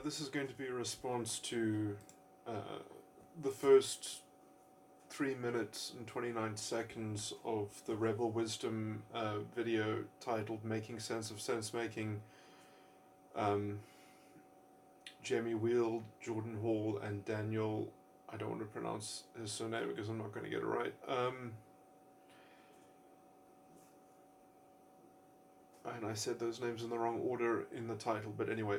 This is going to be a response to the first 3 minutes and 29 seconds of the Rebel Wisdom video titled Making Sense of Sense Making. Jamie Wheel, Jordan Hall, and Daniel, I don't want to pronounce his surname because I'm not going to get it right. And I said those names in the wrong order in the title, but anyway.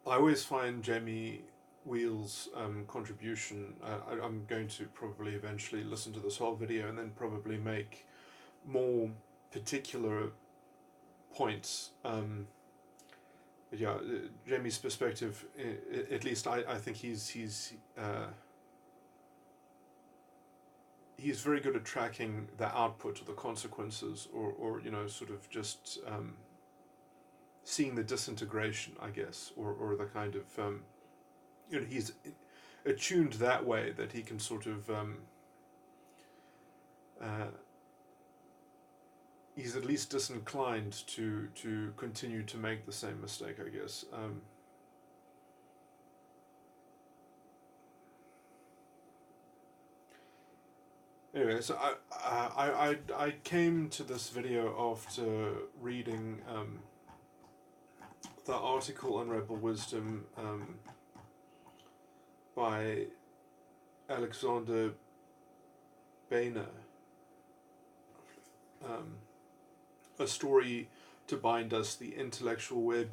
I always find Jamie Wheel's contribution, I'm going to probably eventually listen to this whole video and then probably make more particular points. But yeah, Jamie's perspective, at least I think he's very good at tracking the output or the consequences, or sort of just seeing the disintegration, I guess, or the kind of he's attuned that way that he can sort of he's at least disinclined to continue to make the same mistake, I guess. Anyway, so I came to this video after reading the article on Rebel Wisdom by Alexander Boehner, A Story to Bind Us, the Intellectual Web,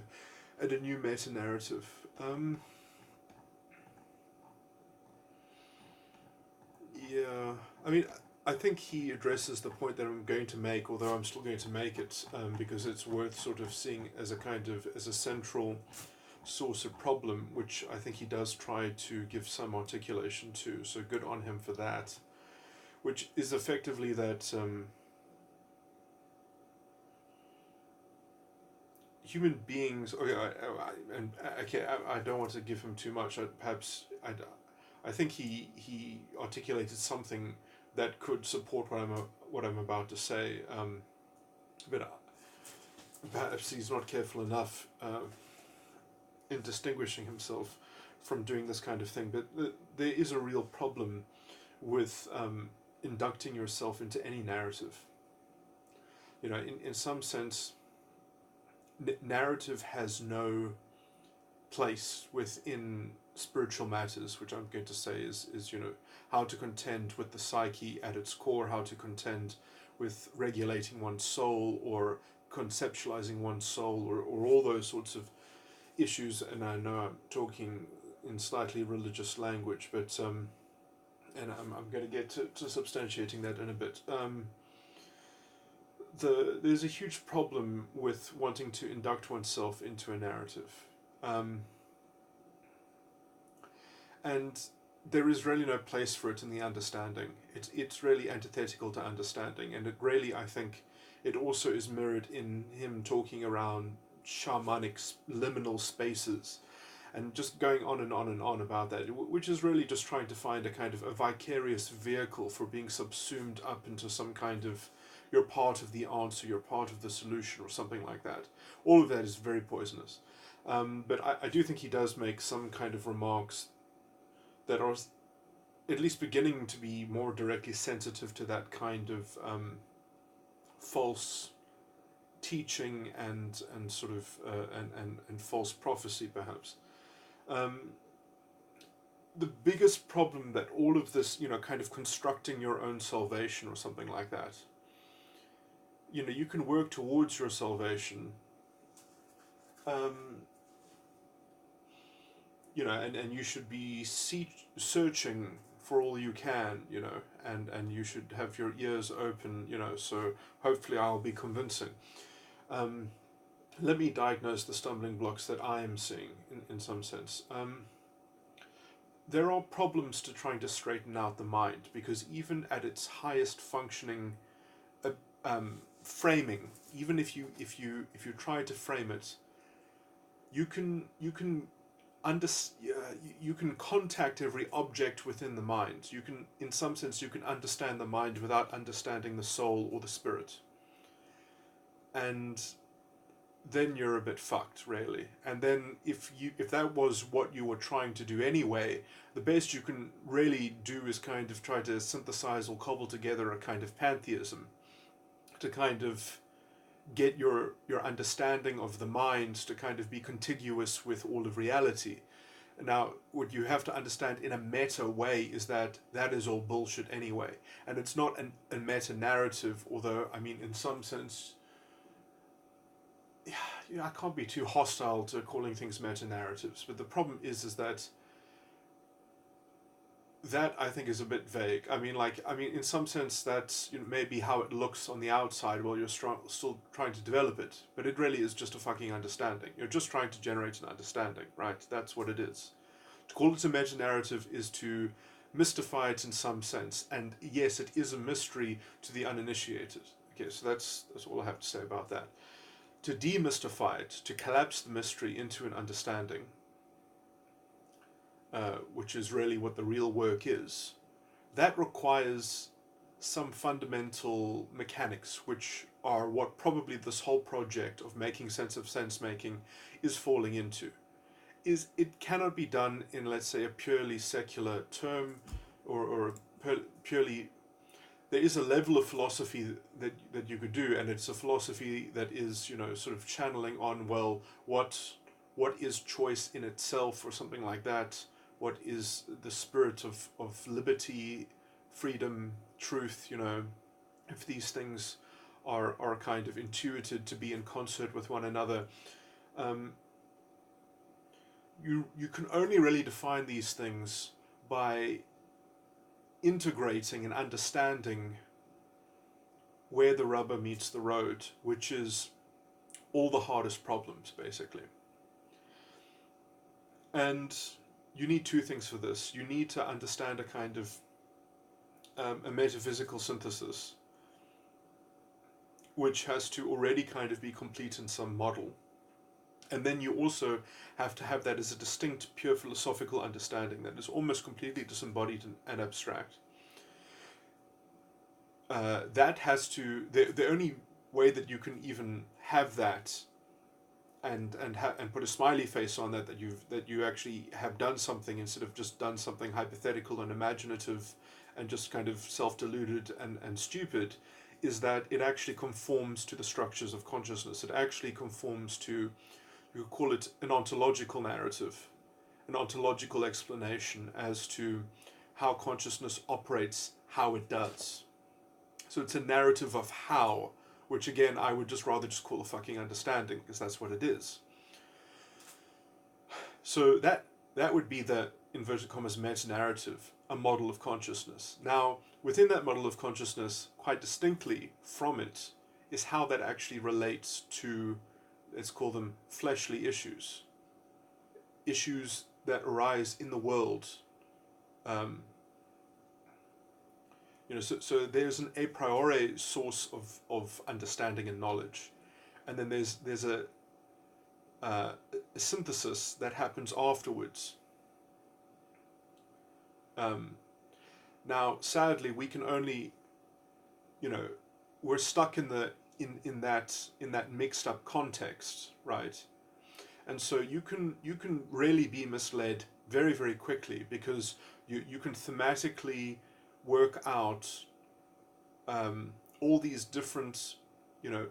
and a New Meta-Narrative. Yeah, I mean, I think he addresses the point that I'm going to make, although I'm still going to make it because it's worth sort of seeing as a central source of problem, which I think he does try to give some articulation to, so good on him for that, which is effectively that human beings, I don't want to give him too much, I think he articulated something that could support what I'm about to say, but perhaps he's not careful enough in distinguishing himself from doing this kind of thing. But there is a real problem with inducting yourself into any narrative. In some sense, narrative has no place within spiritual matters, which I'm going to say is how to contend with the psyche at its core, how to contend with regulating one's soul or conceptualizing one's soul, or all those sorts of issues. And I know I'm talking in slightly religious language, but and I'm going to get to substantiating that in a bit. There's a huge problem with wanting to induct oneself into a narrative. And there is really no place for it in the understanding. It's really antithetical to understanding, and it really, I think, it also is mirrored in him talking around shamanic liminal spaces, and just going on and on and on about that, which is really just trying to find a kind of a vicarious vehicle for being subsumed up into some kind of, you're part of the answer, you're part of the solution, or something like that. All of that is very poisonous. But I do think he does make some kind of remarks that are at least beginning to be more directly sensitive to that kind of false teaching and sort of and false prophecy, perhaps. The biggest problem that all of this, kind of constructing your own salvation or something like that, you can work towards your salvation, and you should be searching for all you can, and you should have your ears open, so hopefully I'll be convincing. Let me diagnose the stumbling blocks that I am seeing in some sense. There are problems to trying to straighten out the mind, because even at its highest functioning framing, even if you try to frame it, you can contact every object within the mind. You can, in some sense, you can understand the mind without understanding the soul or the spirit. and then you're a bit fucked, really. And then if that was what you were trying to do anyway, the best you can really do is kind of try to synthesize or cobble together a kind of pantheism to kind of get your understanding of the mind to kind of be contiguous with all of reality. Now, what you have to understand in a meta way is that that is all bullshit anyway, and it's not a meta narrative. Although, I mean, in some sense, I can't be too hostile to calling things meta narratives. But the problem is that I think is a bit vague. I mean, in some sense, that's maybe how it looks on the outside while you're still trying to develop it. But it really is just a fucking understanding. You're just trying to generate an understanding, right? That's what it is. To call it a meta-narrative is to mystify it in some sense. And yes, it is a mystery to the uninitiated. Okay, so that's all I have to say about that. To demystify it, to collapse the mystery into an understanding, which is really what the real work is, that requires some fundamental mechanics, which are what probably this whole project of making sense of sense-making is falling into. It cannot be done in, let's say, a purely secular term, or purely... There is a level of philosophy that you could do, and it's a philosophy that is, sort of channeling on, well, what is choice in itself, or something like that. What is the spirit of liberty, freedom, truth, if these things are kind of intuited to be in concert with one another. You can only really define these things by integrating and understanding where the rubber meets the road, which is all the hardest problems, basically. And you need two things for this. You need to understand a kind of a metaphysical synthesis, which has to already kind of be complete in some model. And then you also have to have that as a distinct, pure philosophical understanding that is almost completely disembodied and abstract. That has to... The only way that you can even have that and put a smiley face on that you actually have done something instead of just done something hypothetical and imaginative and just kind of self-deluded and stupid, is that it actually conforms to the structures of consciousness. It actually conforms to, you could call it an ontological narrative, an ontological explanation as to how consciousness operates, how it does. So it's a narrative of how, which again I would just rather just call a fucking understanding, because that's what it is. So that would be the, inverted commas, meta-narrative, a model of consciousness. Now, within that model of consciousness, quite distinctly from it, is how that actually relates to, let's call them fleshly issues. Issues that arise in the world. So there's an a priori source of understanding and knowledge, and then there's a synthesis that happens afterwards. Now, sadly, we can only, we're stuck in that mixed up context, right? And so you can really be misled very, very quickly, because you can thematically work out all these different,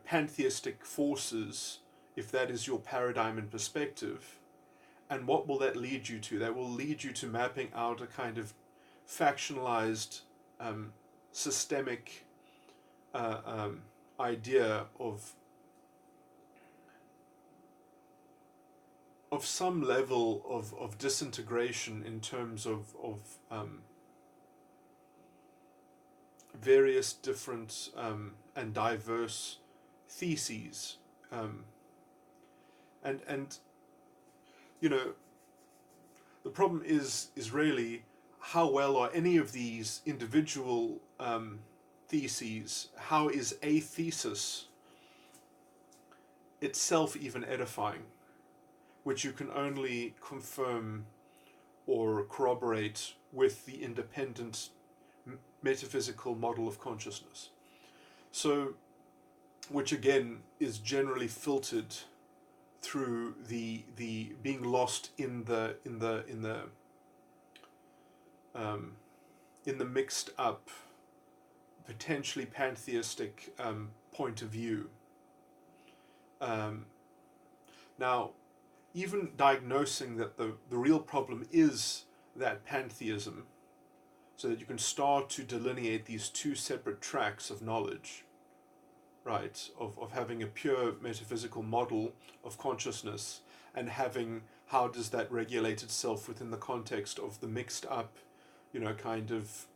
pantheistic forces, if that is your paradigm and perspective. And what will that lead you to? That will lead you to mapping out a kind of factionalized, systemic idea of some level of disintegration in terms of various different and diverse theses, and the problem is really how well are any of these individual theses, how is a thesis itself even edifying, which you can only confirm or corroborate with the independent metaphysical model of consciousness. So which again is generally filtered through the being lost in the mixed up, potentially pantheistic point of view. Now, even diagnosing that the real problem is that pantheism, so that you can start to delineate these two separate tracks of knowledge, right, of having a pure metaphysical model of consciousness and having how does that regulate itself within the context of the mixed up, kind of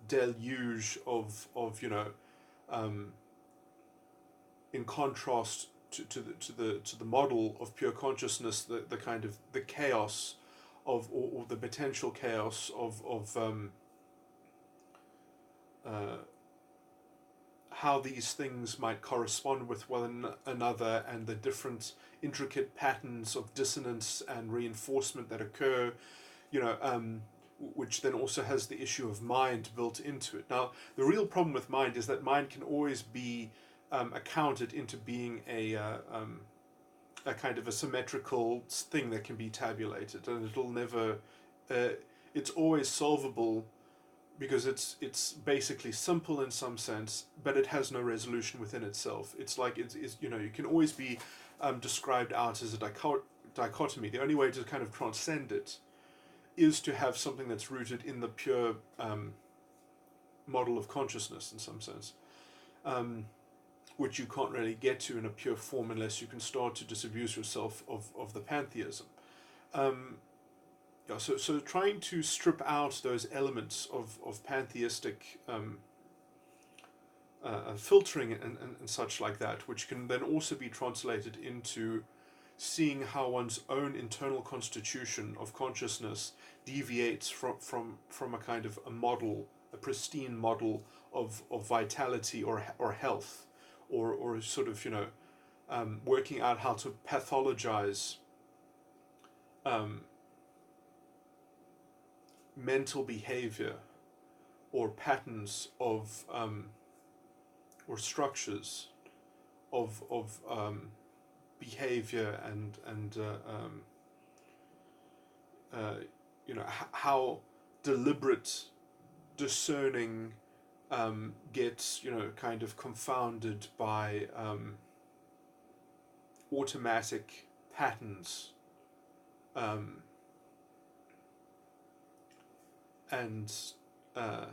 deluge of in contrast to the model of pure consciousness, the kind of the chaos of or the potential chaos of how these things might correspond with one another and the different intricate patterns of dissonance and reinforcement that occur, which then also has the issue of mind built into it. Now, the real problem with mind is that mind can always be accounted into being a kind of a symmetrical thing that can be tabulated, and it'll never. It's always solvable because it's basically simple in some sense, but it has no resolution within itself. It's like it's you can always be described out as a dichotomy. The only way to kind of transcend it is to have something that's rooted in the pure model of consciousness in some sense. Which you can't really get to in a pure form unless you can start to disabuse yourself of the pantheism. So trying to strip out those elements of pantheistic filtering and such like that, which can then also be translated into seeing how one's own internal constitution of consciousness deviates from a kind of a model, a pristine model of vitality or health. Or sort of, working out how to pathologize mental behavior or patterns of or structures of behavior and how deliberate discerning gets kind of confounded by automatic patterns and I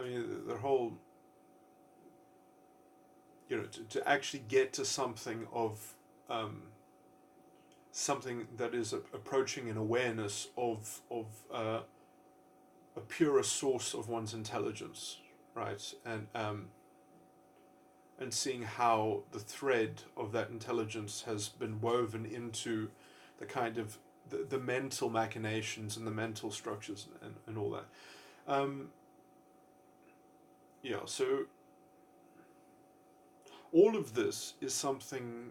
mean the whole to actually get to something of something that is approaching an awareness of a purer source of one's intelligence, right? And seeing how the thread of that intelligence has been woven into the kind of the mental machinations and the mental structures and all that. So all of this is something,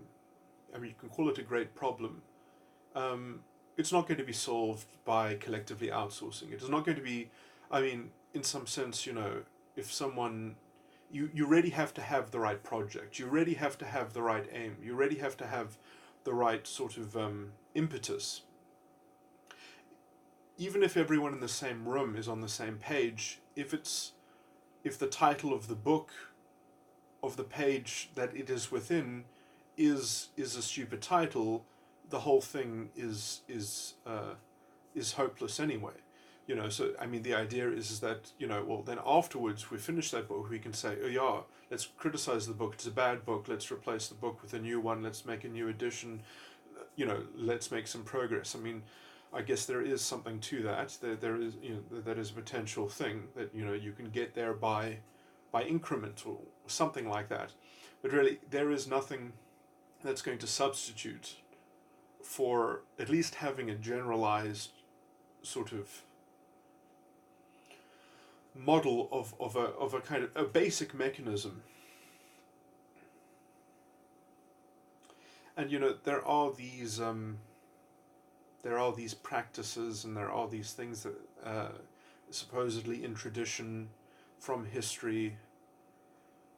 I mean, you can call it a great problem. It's not going to be solved by collectively outsourcing. It is not going to be, I mean, in some sense, if someone, you really have to have the right project. You really have to have the right aim. You really have to have the right sort of impetus. Even if everyone in the same room is on the same page, if the title of the book, of the page that it is within, is a stupid title, the whole thing is hopeless anyway. So I mean the idea is that well then afterwards we finish that book, we can say, oh yeah, let's criticize the book, it's a bad book, let's replace the book with a new one, let's make a new edition, let's make some progress. I mean, I guess there is something to that. There is that is a potential thing that you can get there by increment or something like that, but really there is nothing that's going to substitute for at least having a generalized sort of model of a kind of a basic mechanism. And there are these practices and there are these things that supposedly in tradition, from history.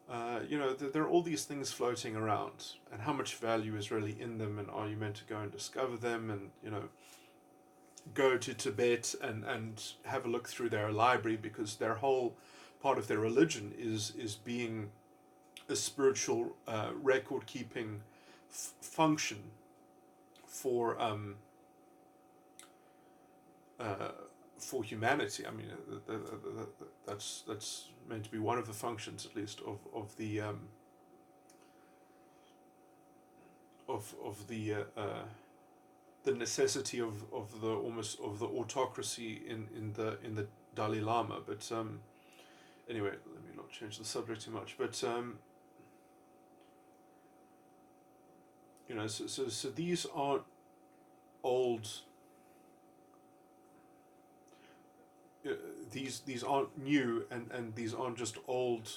There are all these things floating around, and how much value is really in them, and are you meant to go and discover them, and go to Tibet and have a look through their library, because their whole part of their religion is being a spiritual record keeping function for uh, for humanity. I mean, that's meant to be one of the functions, at least, of the necessity of the almost of the autocracy in the Dalai Lama. But anyway, let me not change the subject too much. But so these aren't old. These aren't new, and these aren't just old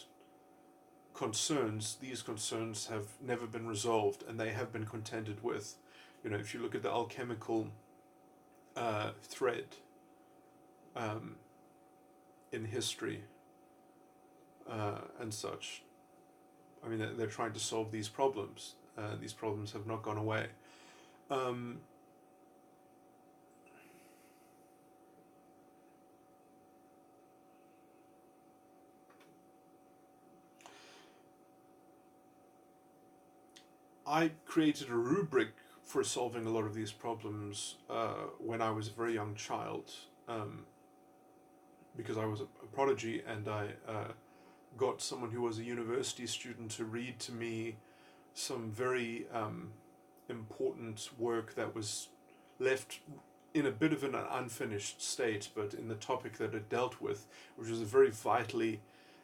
concerns. These concerns have never been resolved, and they have been contended with. If you look at the alchemical thread in history and such, I mean, they're trying to solve these problems. These problems have not gone away. I created a rubric for solving a lot of these problems when I was a very young child, because I was a prodigy, and I got someone who was a university student to read to me some very important work that was left in a bit of an unfinished state, but in the topic that it dealt with, which was a very vitally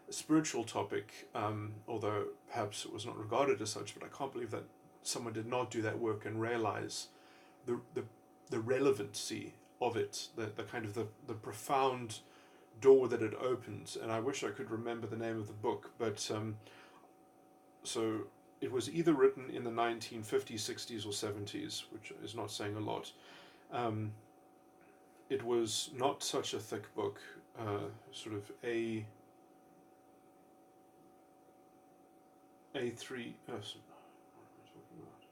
spiritual topic, although perhaps it was not regarded as such. But I can't believe that someone did not do that work and realize the relevancy of it, the kind of the profound door that it opens. And I wish I could remember the name of the book, but so it was either written in the 1950s, 60s, or 70s, which is not saying a lot. It was not such a thick book, sort of A3, what am I talking about?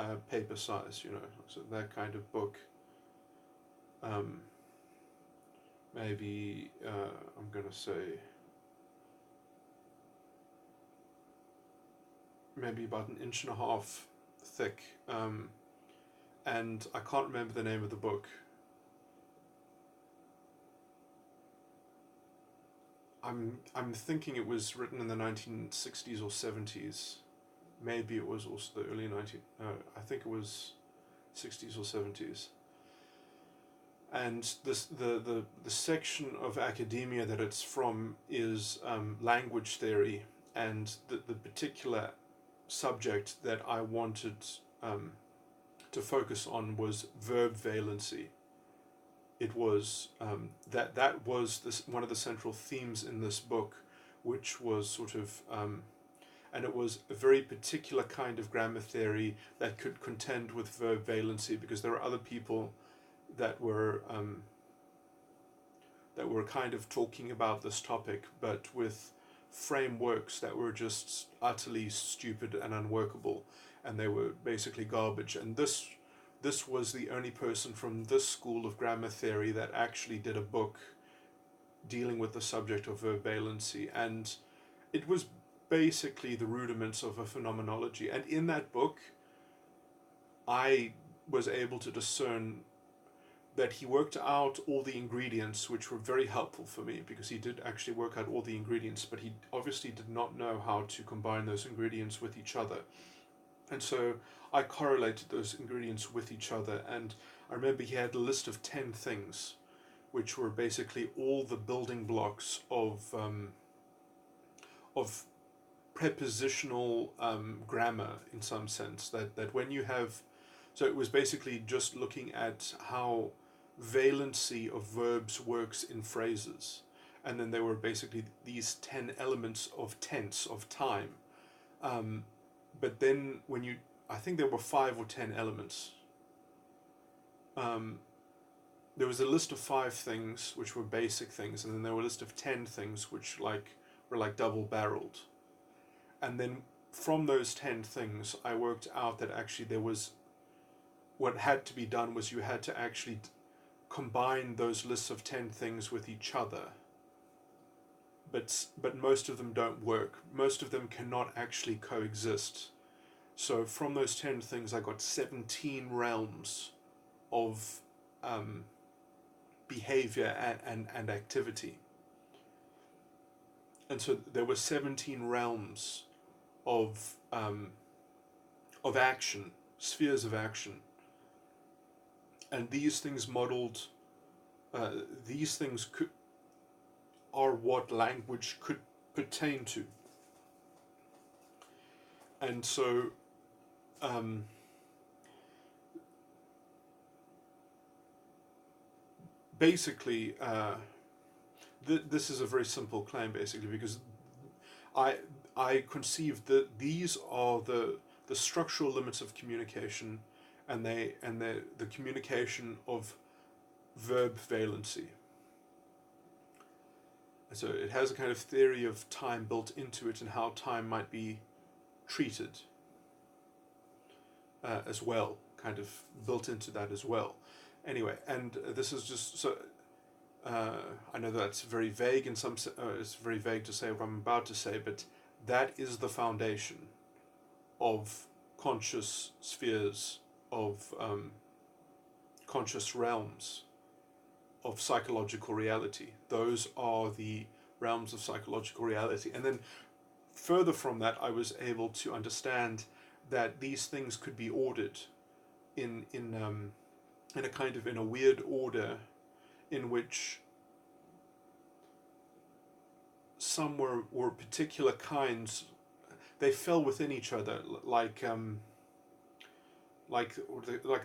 A5 paper size, so that kind of book. Maybe I'm going to say maybe about an inch and a half thick, and I can't remember the name of the book. I'm thinking it was written in the 1960s or 70s. Maybe it was also the early 19. I think it was 60s or 70s. And the section of academia that it's from is language theory, and the particular subject that I wanted to focus on was verb valency. It was that was one of the central themes in this book, which was sort of and it was a very particular kind of grammar theory that could contend with verb valency, because there were other people that were kind of talking about this topic, but with frameworks that were just utterly stupid and unworkable, and they were basically garbage. And this was the only person from this school of grammar theory that actually did a book dealing with the subject of verb valency, and it was basically the rudiments of a phenomenology. And in that book, I was able to discern that he worked out all the ingredients, which were very helpful for me, because he did actually work out all the ingredients, but he obviously did not know how to combine those ingredients with each other. And so I correlated those ingredients with each other, and I remember he had a list of 10 things, which were basically all the building blocks of prepositional grammar, in some sense, that when you have, so it was basically just looking at how valency of verbs works in phrases, and then there were basically these 10 elements of tense, of time, but then I think there were 5 or 10 elements, um, there was a list of 5 things which were basic things, and then there were a list of 10 things which were like double-barreled. And then from those 10 things, I worked out that actually there was, what had to be done was you had to actually combine those lists of 10 things with each other. But most of them don't work. Most of them cannot actually coexist. So from those 10 things, I got 17 realms of behavior and activity. And so there were 17 realms of action, spheres of action. And these things modeled, these things are what language could pertain to. And so basically, this is a very simple claim, basically, because I conceive that these are the structural limits of communication, and the communication of verb valency. So it has a kind of theory of time built into it, and how time might be treated as well, kind of built into that as well. Anyway, and this is just so. I know that's very vague in some. It's very vague to say what I'm about to say, but that is the foundation of conscious spheres, of conscious realms of psychological reality. Those are the realms of psychological reality. And then further from that, I was able to understand that these things could be ordered in a kind of, in a weird order, in which some were particular kinds. They fell within each other, like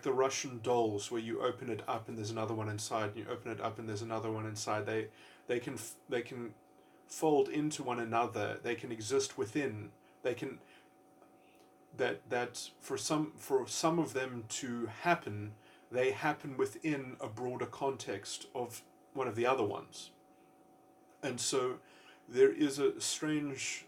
the Russian dolls, where you open it up and there's another one inside, and you open it up and there's another one inside. They can fold into one another. They can exist within. They can that for some of them to happen, they happen within a broader context of one of the other ones. And so there is a strange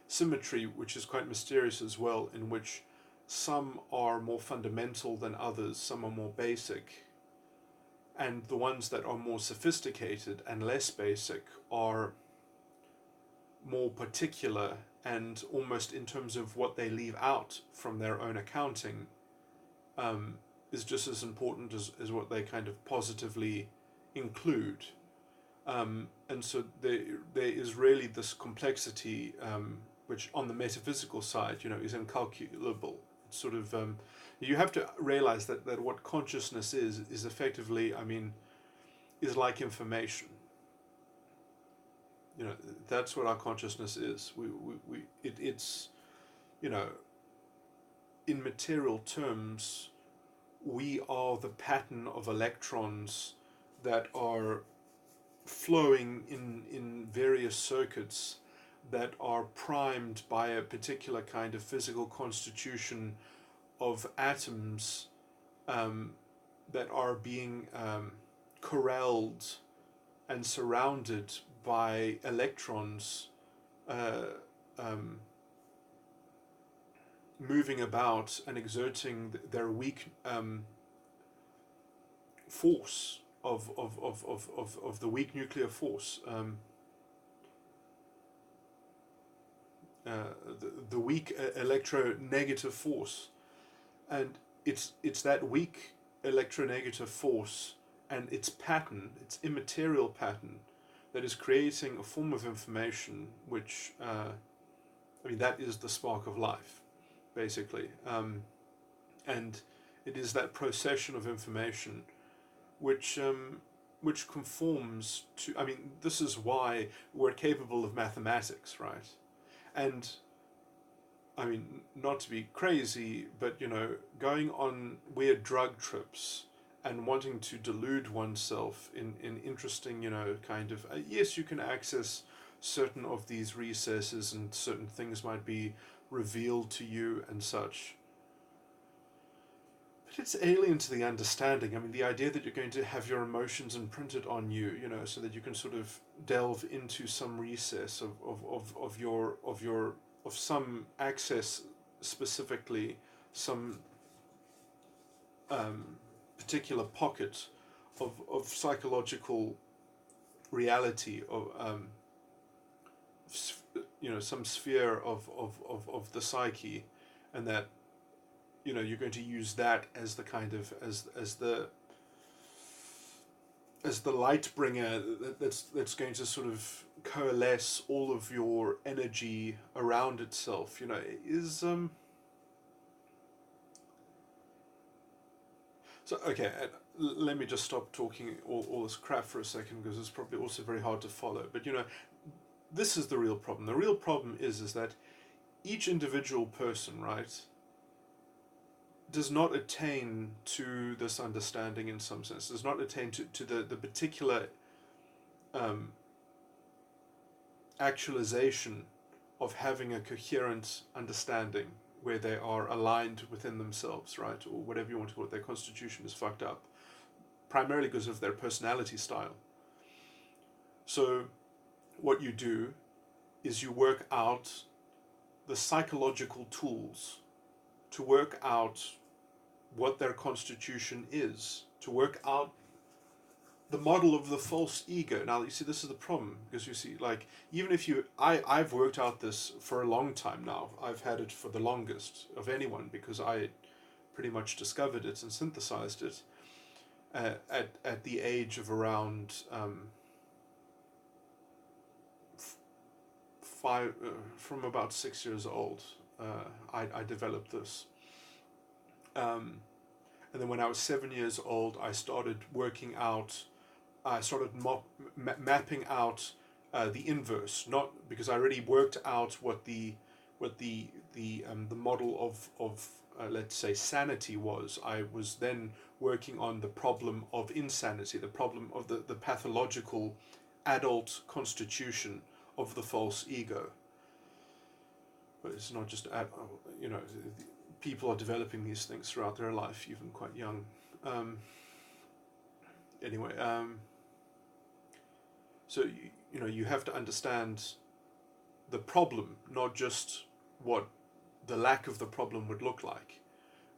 symmetry, which is quite mysterious as well, in which some are more fundamental than others, some are more basic, and the ones that are more sophisticated and less basic are more particular, and almost in terms of what they leave out from their own accounting is just as important as what they kind of positively include. And so there is really this complexity, which on the metaphysical side, is incalculable. It's sort of, you have to realize that what consciousness is effectively, is like information. That's what our consciousness is. It's, in material terms, we are the pattern of electrons that are flowing in various circuits that are primed by a particular kind of physical constitution of atoms that are being corralled and surrounded by electrons moving about and exerting their weak force of the weak nuclear force, the weak electronegative force, and it's that weak electronegative force and its pattern, its immaterial pattern, that is creating a form of information which, that is the spark of life, basically, and it is that procession of information which conforms to. This is why we're capable of mathematics, right? And not to be crazy, but going on weird drug trips and wanting to delude oneself in interesting, kind of, yes, you can access certain of these recesses and certain things might be revealed to you and such. But it's alien to the understanding. I mean, the idea that you're going to have your emotions imprinted on you, you know, so that you can sort of delve into some recess of some access, specifically some particular pocket of psychological reality, of you know, some sphere of the psyche, and that, you know, you're going to use that as the kind of as the light bringer that's going to sort of coalesce all of your energy around itself, you know, is so okay. Let me just stop talking all this crap for a second, because it's probably also very hard to follow. But you know, this is the real problem. The real problem is that each individual person, right, does not attain to this understanding in some sense, does not attain to the particular actualization of having a coherent understanding where they are aligned within themselves, right, or whatever you want to call it. Their constitution is fucked up, primarily because of their personality style. So what you do is you work out the psychological tools to work out what their constitution is, to work out the model of the false ego. Now, you see, this is the problem, because you see, like, even if you, I've worked out this for a long time now. I've had it for the longest of anyone, because I pretty much discovered it and synthesized it at the age of around from about 6 years old. I developed this. And then when I was 7 years old, I started working out, I started mapping out the inverse, not because I already worked out what the model of let's say sanity was. I was then working on the problem of insanity, the problem of the pathological adult constitution of the false ego. But it's not just, you know, people are developing these things throughout their life, even quite young. Anyway, so you know, you have to understand the problem, not just what the lack of the problem would look like,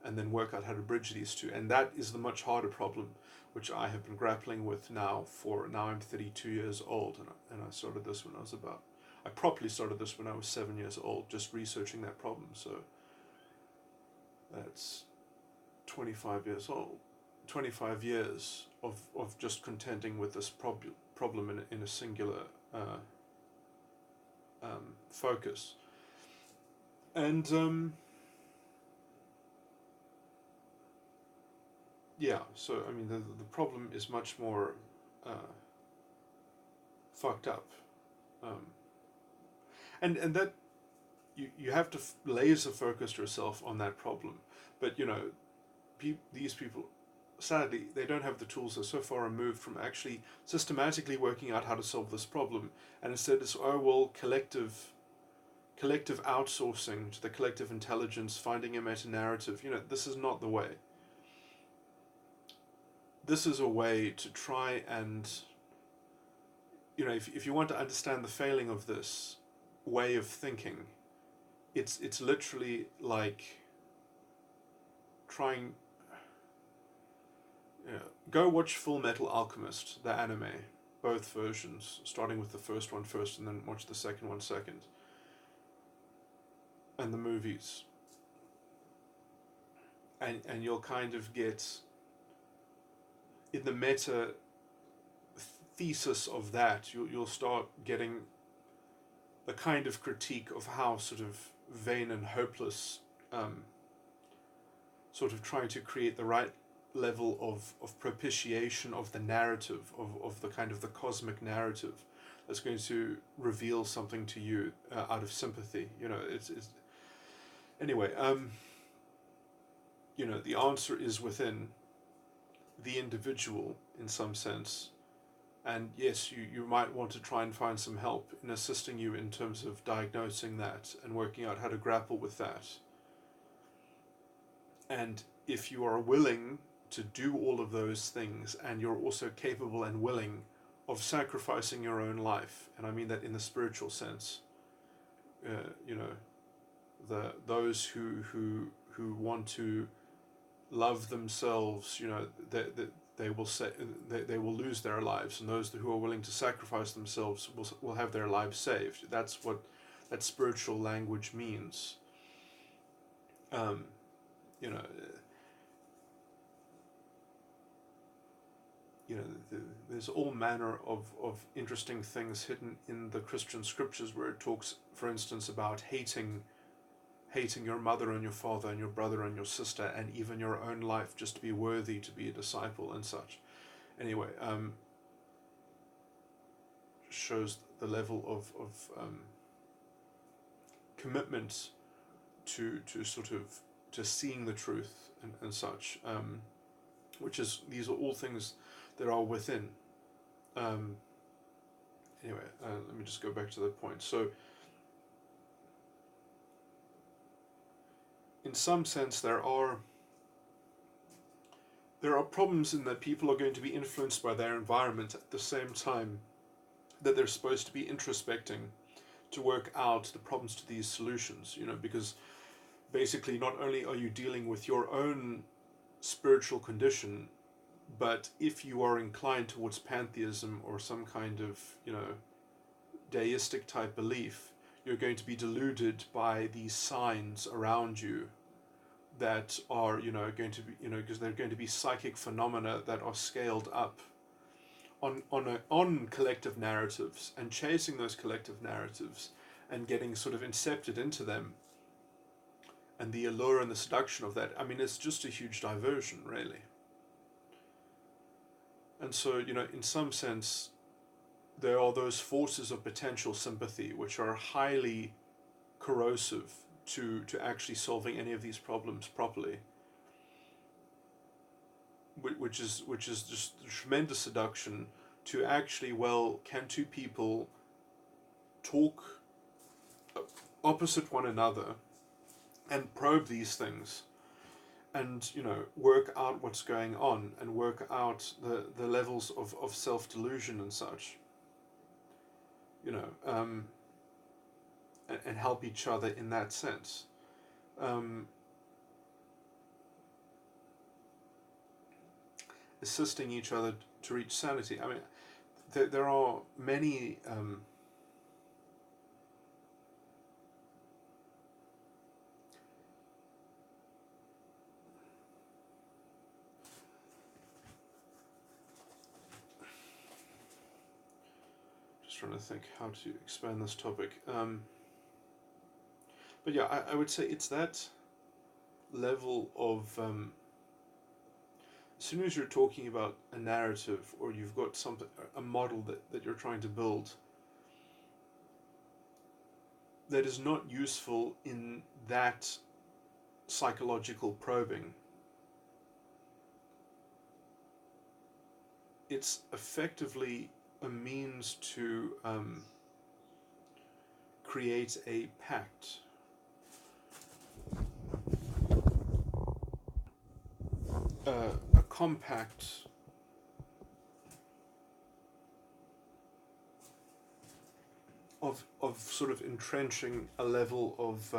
and then work out how to bridge these two. And that is the much harder problem, which I have been grappling with now I'm 32 years old, and I started this when I properly started this when I was 7 years old, just researching that problem. So that's 25 years old, 25 years of just contending with this problem in a singular focus. And yeah, so I mean, the problem is much more fucked up, and that you have to laser focus yourself on that problem. But you know, these people, sadly, they don't have the tools. They're so far removed from actually systematically working out how to solve this problem, and instead it's, oh well, collective outsourcing to the collective intelligence, finding a meta-narrative. You know, this is not the way. This is a way to try and, you know, if you want to understand the failing of this way of thinking, it's literally like trying. Go watch Full Metal Alchemist, the anime, both versions, starting with the first one first and then watch the second one second. And the movies. And you'll kind of get, in the meta thesis of that, you'll start getting a kind of critique of how sort of vain and hopeless sort of trying to create the right level of propitiation of the narrative, of the kind of the cosmic narrative that's going to reveal something to you out of sympathy. You know, it's anyway, you know, the answer is within the individual in some sense. And yes, you might want to try and find some help in assisting you in terms of diagnosing that and working out how to grapple with that. And if you are willing to do all of those things, and you're also capable and willing of sacrificing your own life, and I mean that in the spiritual sense, you know, those who want to love themselves, you know, they will say they will lose their lives, and those who are willing to sacrifice themselves will have their lives saved. That's what that spiritual language means. You know, there's all manner of interesting things hidden in the Christian scriptures, where it talks, for instance, about hating your mother and your father and your brother and your sister and even your own life, just to be worthy to be a disciple and such. Anyway, shows the level of commitment to sort of to seeing the truth and such, which is, these are all things that are within. Anyway, let me just go back to the point. So, in some sense, there are problems in that people are going to be influenced by their environment at the same time that they're supposed to be introspecting to work out the problems to these solutions, you know, because basically not only are you dealing with your own spiritual condition, but if you are inclined towards pantheism or some kind of, you know, deistic type belief, you're going to be deluded by these signs around you that are, you know, going to be, you know, because they're going to be psychic phenomena that are scaled up on collective narratives, and chasing those collective narratives and getting sort of incepted into them, and the allure and the seduction of that. I mean, it's just a huge diversion, really. And so, you know, in some sense, there are those forces of potential sympathy which are highly corrosive to actually solving any of these problems properly, which is just tremendous seduction to actually, well, can two people talk opposite one another and probe these things, and, you know, work out what's going on, and work out the levels of self-delusion and such, you know, and help each other in that sense. Assisting each other to reach sanity. I mean, there are many just trying to think how to expand this topic. But yeah, I would say it's that level of as soon as you're talking about a narrative, or you've got something, a model that you're trying to build, that is not useful in that psychological probing, it's effectively a means to create a pact. A compact of sort of entrenching a level of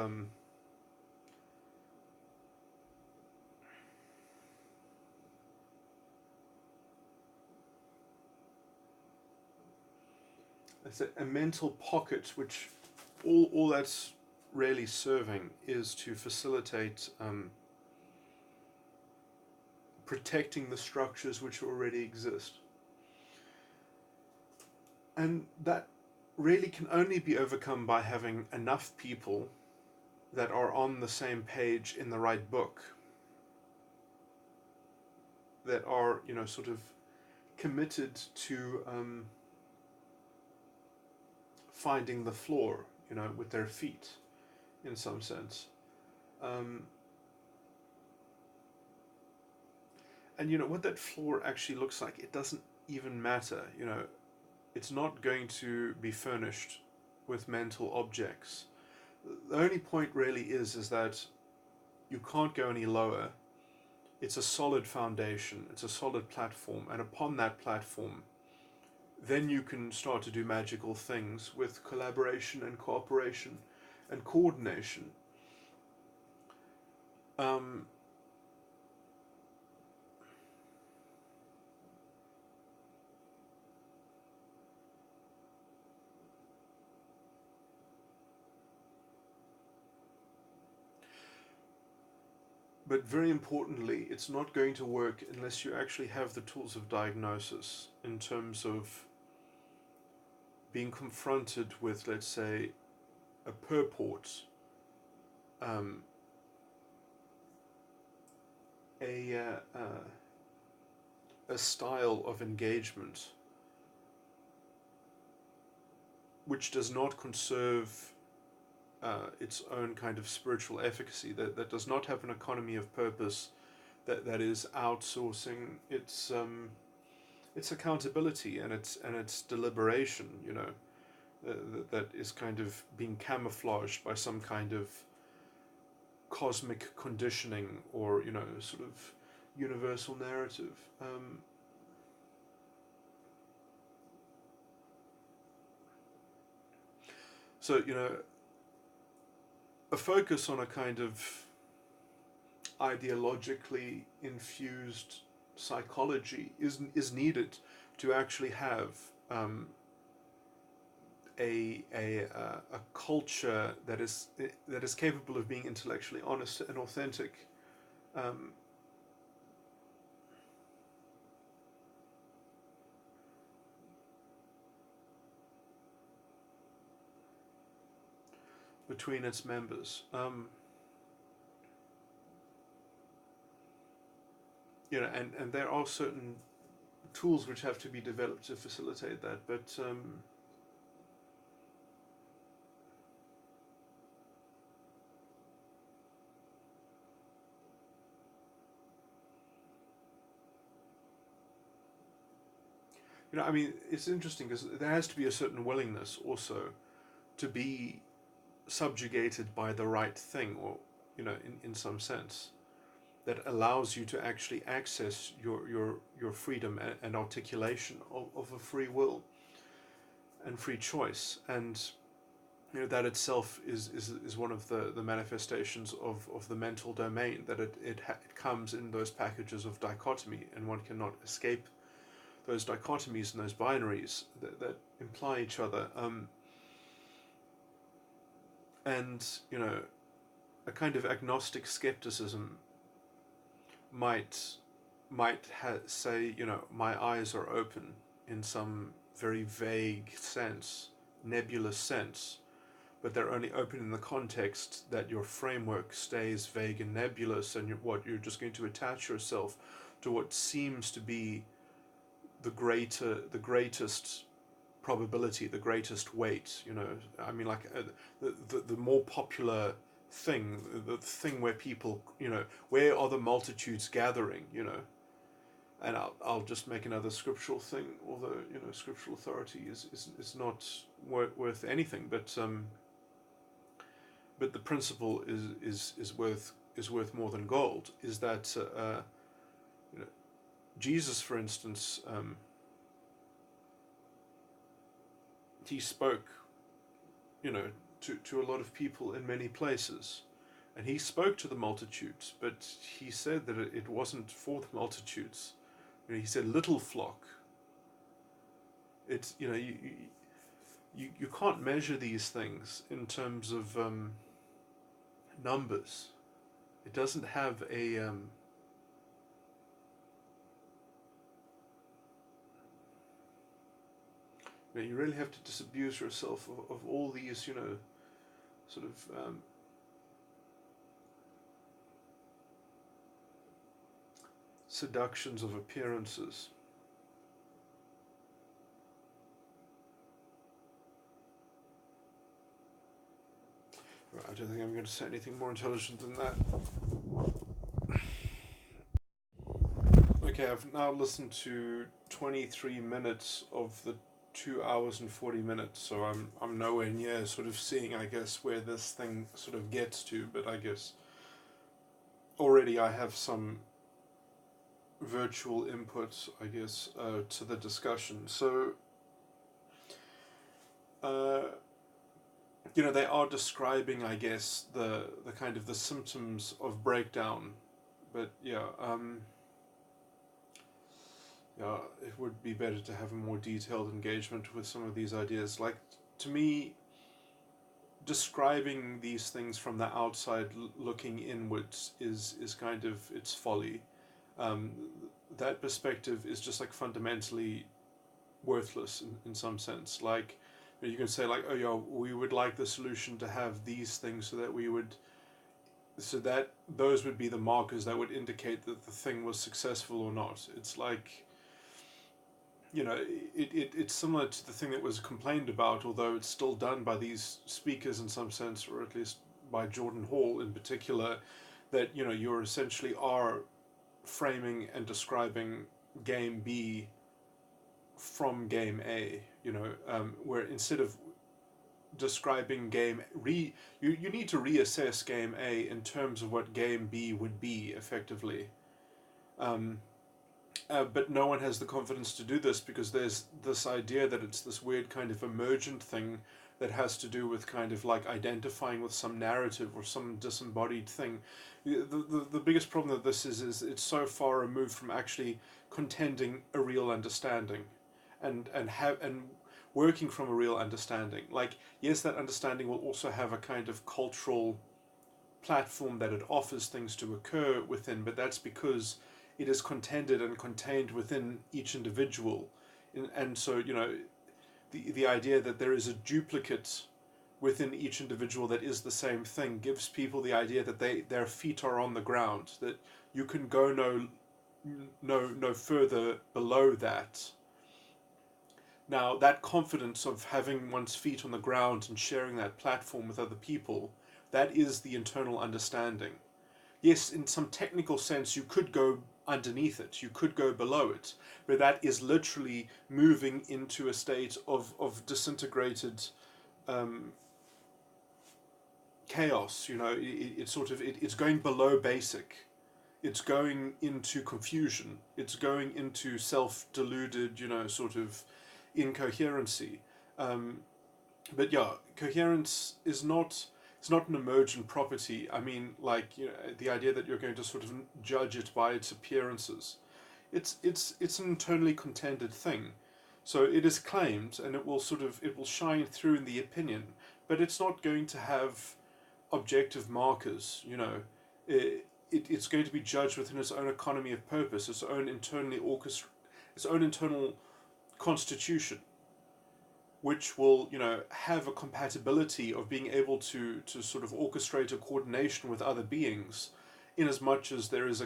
a mental pocket, which all that's really serving is to facilitate protecting the structures which already exist. And that really can only be overcome by having enough people that are on the same page in the right book, that are, you know, sort of committed to finding the floor, you know, with their feet, in some sense. And, you know, what that floor actually looks like, it doesn't even matter, you know. It's not going to be furnished with mental objects. The only point really is that you can't go any lower, it's a solid foundation, it's a solid platform, and upon that platform, then you can start to do magical things with collaboration and cooperation and coordination. Um, but very importantly, it's not going to work unless you actually have the tools of diagnosis in terms of being confronted with, let's say, a purport, um, a style of engagement which does not conserve its own kind of spiritual efficacy, that does not have an economy of purpose, that is outsourcing its accountability and its deliberation, that is kind of being camouflaged by some kind of cosmic conditioning or sort of universal narrative. So a focus on a kind of ideologically infused psychology is needed to actually have a culture that is capable of being intellectually honest and authentic. Um, Between its members. And there are certain tools which have to be developed to facilitate that, but I mean, it's interesting because there has to be a certain willingness also to be subjugated by the right thing, or in some sense, that allows you to actually access your freedom and articulation of a free will and free choice. And that itself is one of the manifestations of the mental domain, that it comes in those packages of dichotomy, and one cannot escape those dichotomies and those binaries that imply each other. And a kind of agnostic skepticism might say, my eyes are open in some very vague sense, nebulous sense, but they're only open in the context that your framework stays vague and nebulous, and you're just going to attach yourself to what seems to be the greatest probability, the greatest weight. I mean, like the more popular thing, the thing where people, where are the multitudes gathering, and I'll just make another scriptural thing, although scriptural authority is not worth anything, but the principle is worth more than gold. Is that Jesus, for instance, he spoke, to a lot of people in many places, and he spoke to the multitudes, but he said that it wasn't for the multitudes. He said, "Little flock." It's you can't measure these things in terms of numbers. It doesn't have a you really have to disabuse yourself of all these, sort of seductions of appearances. Right, I don't think I'm going to say anything more intelligent than that. Okay, I've now listened to 23 minutes of the 2 hours and 40 minutes, so I'm nowhere near sort of seeing, I guess, where this thing sort of gets to, but I guess already I have some virtual input, I guess, to the discussion. So, uh, they are describing, I guess, the kind of the symptoms of breakdown, but yeah, it would be better to have a more detailed engagement with some of these ideas. Like, to me, describing these things from the outside looking inwards is kind of, it's folly. Um, that perspective is just like fundamentally worthless in some sense. Like, you can say like, oh yeah, we would like the solution to have these things so that those would be the markers that would indicate that the thing was successful or not. It's like, it's similar to the thing that was complained about, although it's still done by these speakers in some sense, or at least by Jordan Hall in particular, that you're essentially are framing and describing game B from game A. Where instead of describing you need to reassess game A in terms of what game B would be effectively. But no one has the confidence to do this because there's this idea that it's this weird kind of emergent thing that has to do with kind of like identifying with some narrative or some disembodied thing. The biggest problem that this is it's so far removed from actually contending a real understanding and working from a real understanding. Like, yes, that understanding will also have a kind of cultural platform that it offers things to occur within, but that's because it is contended and contained within each individual. And so, the idea that there is a duplicate within each individual that is the same thing gives people the idea that their feet are on the ground, that you can go no further below that. Now, that confidence of having one's feet on the ground and sharing that platform with other people, that is the internal understanding. Yes, in some technical sense, you could go underneath it, you could go below it, but that is literally moving into a state of disintegrated chaos. It's going below basic. It's going into confusion. It's going into self-deluded, sort of incoherency. But yeah, coherence is not. It's not an emergent property. I mean, like, the idea that you're going to sort of judge it by its appearances. It's an internally contended thing. So it is claimed, and it will shine through in the opinion, but it's not going to have objective markers. It's going to be judged within its own economy of purpose, its own its own internal constitution, which will, have a compatibility of being able to sort of orchestrate a coordination with other beings, in as much as there is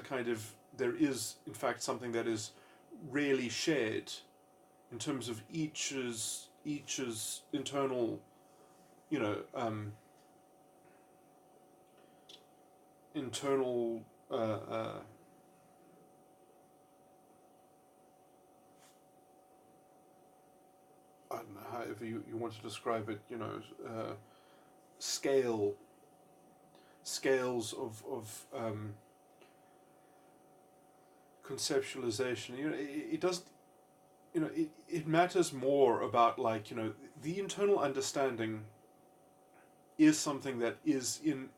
in fact something that is really shared in terms of each's internal, internal I don't know, however you want to describe it, scales of conceptualization. It doesn't. It matters more about, like, the internal understanding is something that it's in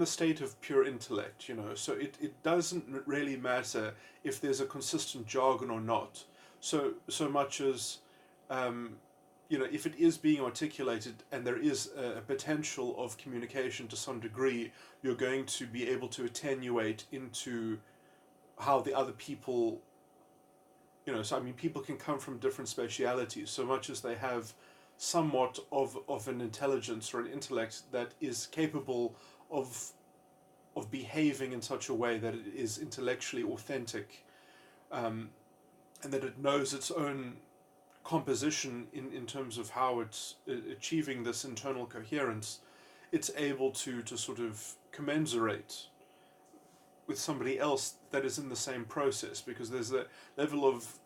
the state of pure intellect. So it doesn't really matter if there's a consistent jargon or not. So much as if it is being articulated and there is a potential of communication to some degree, you're going to be able to attenuate into how the other people, so I mean, people can come from different specialities, so much as they have somewhat of an intelligence or an intellect that is capable of behaving in such a way that it is intellectually authentic, and that it knows its own composition in terms of how it's achieving this internal coherence. It's able to sort of commensurate with somebody else that is in the same process, because there's a level of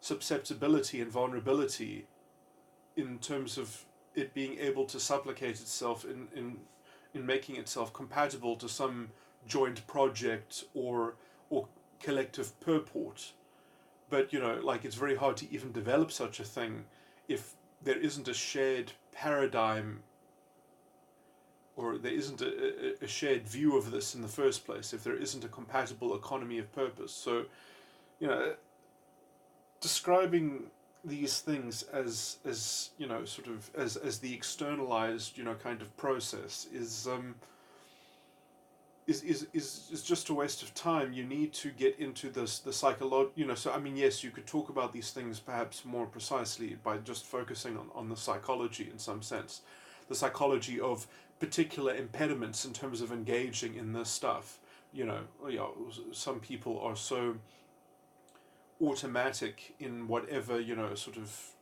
susceptibility and vulnerability in terms of it being able to supplicate itself in making itself compatible to some joint project or collective purport. But, like, it's very hard to even develop such a thing if there isn't a shared paradigm, or there isn't a shared view of this in the first place, if there isn't a compatible economy of purpose. So, describing these things as sort of as the externalized, kind of process is just a waste of time. You need to get into the psychology, so I mean, yes, you could talk about these things perhaps more precisely by just focusing on the psychology in some sense, the psychology of particular impediments in terms of engaging in this stuff. Some people are so automatic in whatever, sort of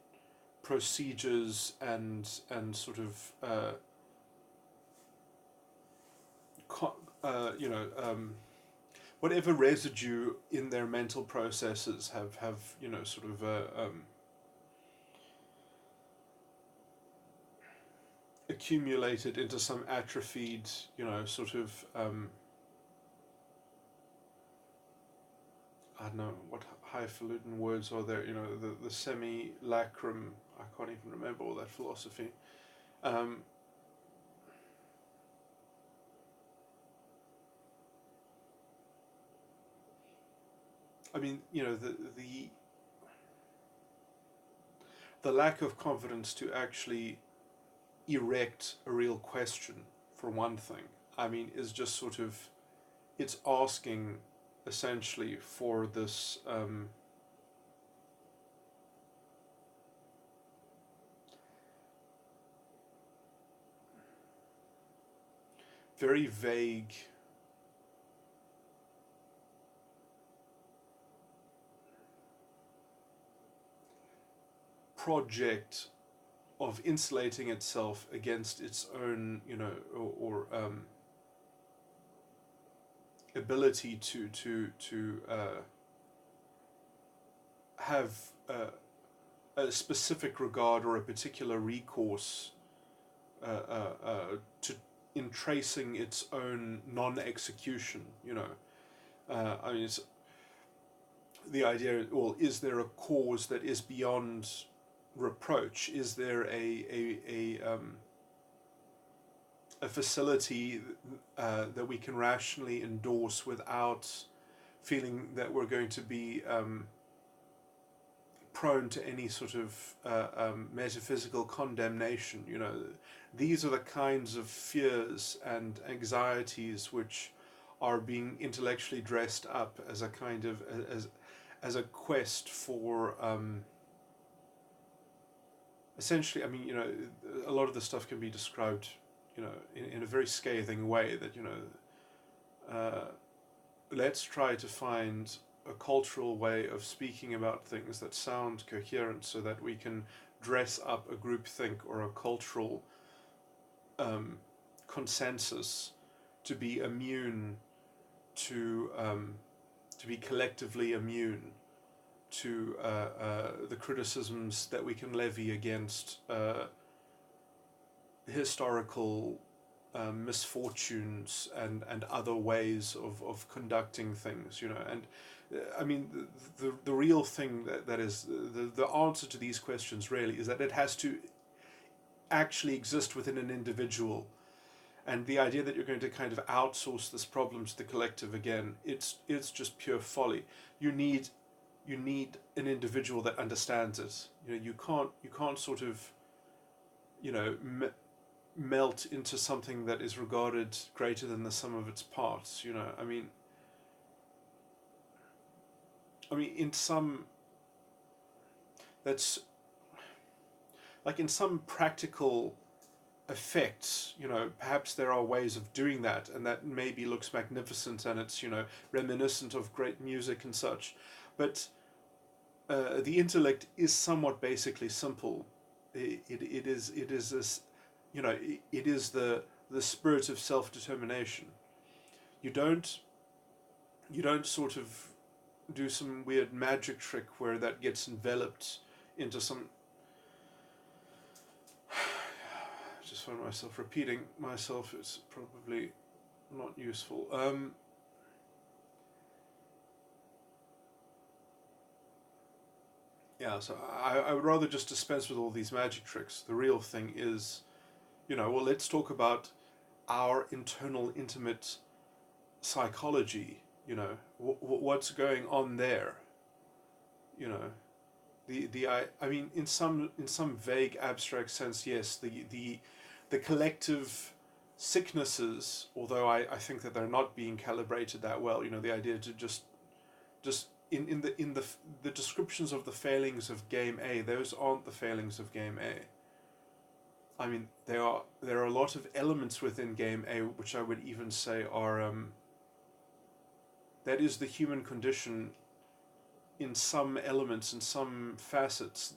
procedures and sort of whatever residue in their mental processes have sort of accumulated into some atrophied, sort of I don't know what highfalutin words are there. The semi-lacrum. I can't even remember all that philosophy. I mean, the lack of confidence to actually erect a real question, for one thing, I mean, is just sort of, it's asking essentially for this very vague project of insulating itself against its own, or ability to have a specific regard or a particular recourse to in tracing its own non-execution. I mean, it's the idea. Well, is there a cause that is beyond reproach? Is there a facility that we can rationally endorse without feeling that we're going to be prone to any sort of metaphysical condemnation? These are the kinds of fears and anxieties which are being intellectually dressed up as a kind of as a quest for essentially. I mean, a lot of the stuff can be described, in a very scathing way, that let's try to find a cultural way of speaking about things that sound coherent, so that we can dress up a groupthink or a cultural consensus to be immune to be collectively immune to the criticisms that we can levy against historical misfortunes and other ways of conducting things, and I mean, the real thing that is the answer to these questions really is that it has to actually exist within an individual. And the idea that you're going to kind of outsource this problem to the collective, again, it's just pure folly. You need an individual that understands it. You can't sort of melt into something that is regarded greater than the sum of its parts. I mean, in some, that's like in some practical effects, perhaps there are ways of doing that, and that maybe looks magnificent, and it's, reminiscent of great music and such. But the intellect is somewhat basically simple. It is this, it is the spirit of self-determination. You don't sort of do some weird magic trick where that gets enveloped into some. I just find myself repeating myself. It's probably not useful. Yeah, so I would rather just dispense with all these magic tricks. The real thing is, well, let's talk about our internal, intimate psychology. What's going on there. You know, I mean, in some vague abstract sense, yes, the collective sicknesses, although I think that they're not being calibrated that well. The idea to just in the descriptions of the failings of game A, those aren't the failings of game A. I mean, there are a lot of elements within game A which I would even say are that is the human condition. In some elements, in some facets,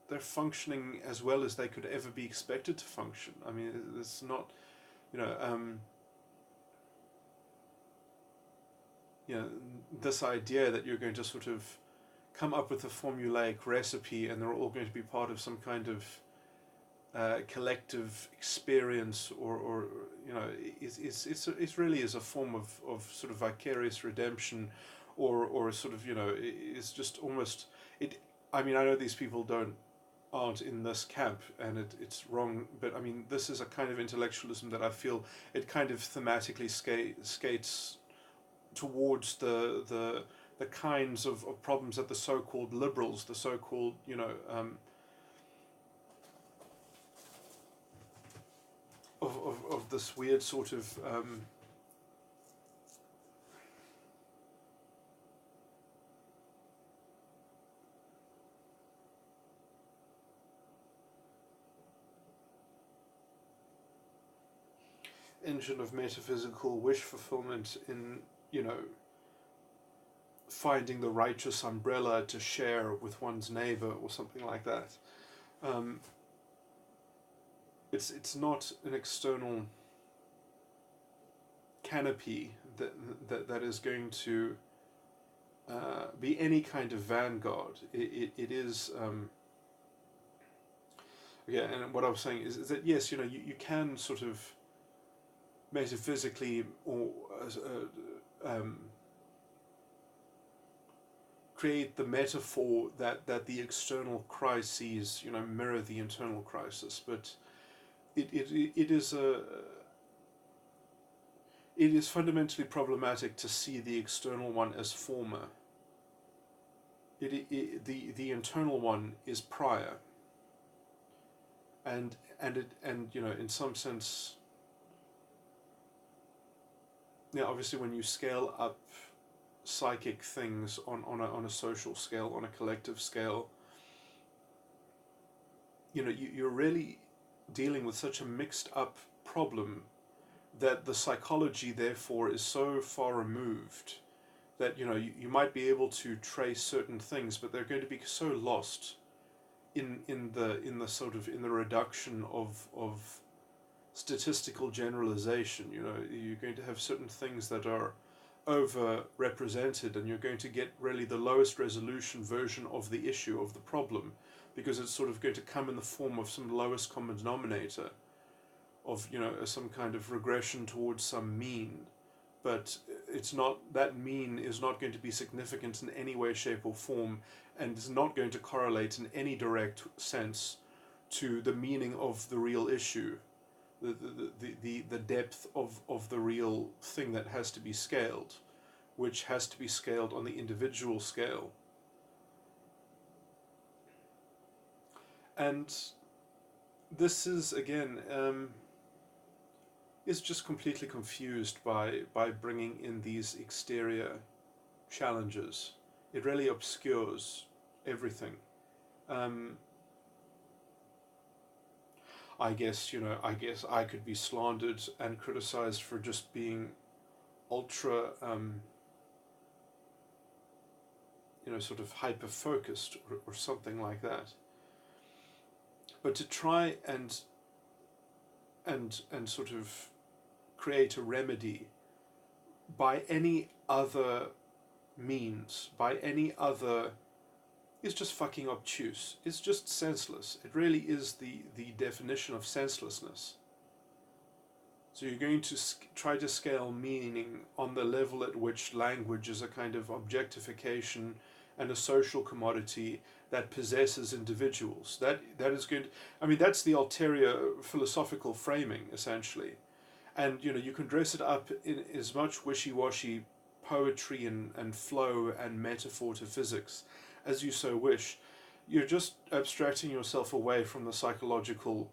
they're functioning as well as they could ever be expected to function. I mean, it's not, you know, um, you know, this idea that you're going to sort of come up with a formulaic recipe and they're all going to be part of some kind of collective experience, or it's really is a form of sort of vicarious redemption, or sort of it's just almost it. I mean, I know these people aren't in this camp, and it's wrong, but I mean, this is a kind of intellectualism that I feel it kind of thematically skates towards the kinds of problems that the so-called liberals, the so-called of this weird sort of engine of metaphysical wish fulfillment in finding the righteous umbrella to share with one's neighbor or something like that. Um, it's not an external canopy that is going to be any kind of vanguard. It is yeah. And what I was saying is that yes, you can sort of metaphysically or create the metaphor that the external crises mirror the internal crisis, but it is fundamentally problematic to see the external one as former. The internal one is prior, and in some sense, obviously when you scale up psychic things on a social scale, on a collective scale, you're really dealing with such a mixed up problem that the psychology therefore is so far removed that you might be able to trace certain things, but they're going to be so lost in the sort of in the reduction of statistical generalization. You're going to have certain things that are overrepresented, and you're going to get really the lowest resolution version of the issue, of the problem, because it's sort of going to come in the form of some lowest common denominator of some kind of regression towards some mean. But it's not, that mean is not going to be significant in any way, shape or form, and is not going to correlate in any direct sense to the meaning of the real issue, the depth of the real thing that has to be scaled, which has to be scaled on the individual scale. And this is, again, is just completely confused by bringing in these exterior challenges. It really obscures everything. I guess I could be slandered and criticized for just being ultra, sort of hyper focused or something like that. But to try and sort of create a remedy by any other means, by any other, is just fucking obtuse. It's just senseless. It really is the definition of senselessness. So you're going to try to scale meaning on the level at which language is a kind of objectification and a social commodity that possesses individuals. That is going to, I mean, that's the ulterior philosophical framing, essentially. And you can dress it up in as much wishy-washy poetry and flow and metaphor to physics as you so wish. You're just abstracting yourself away from the psychological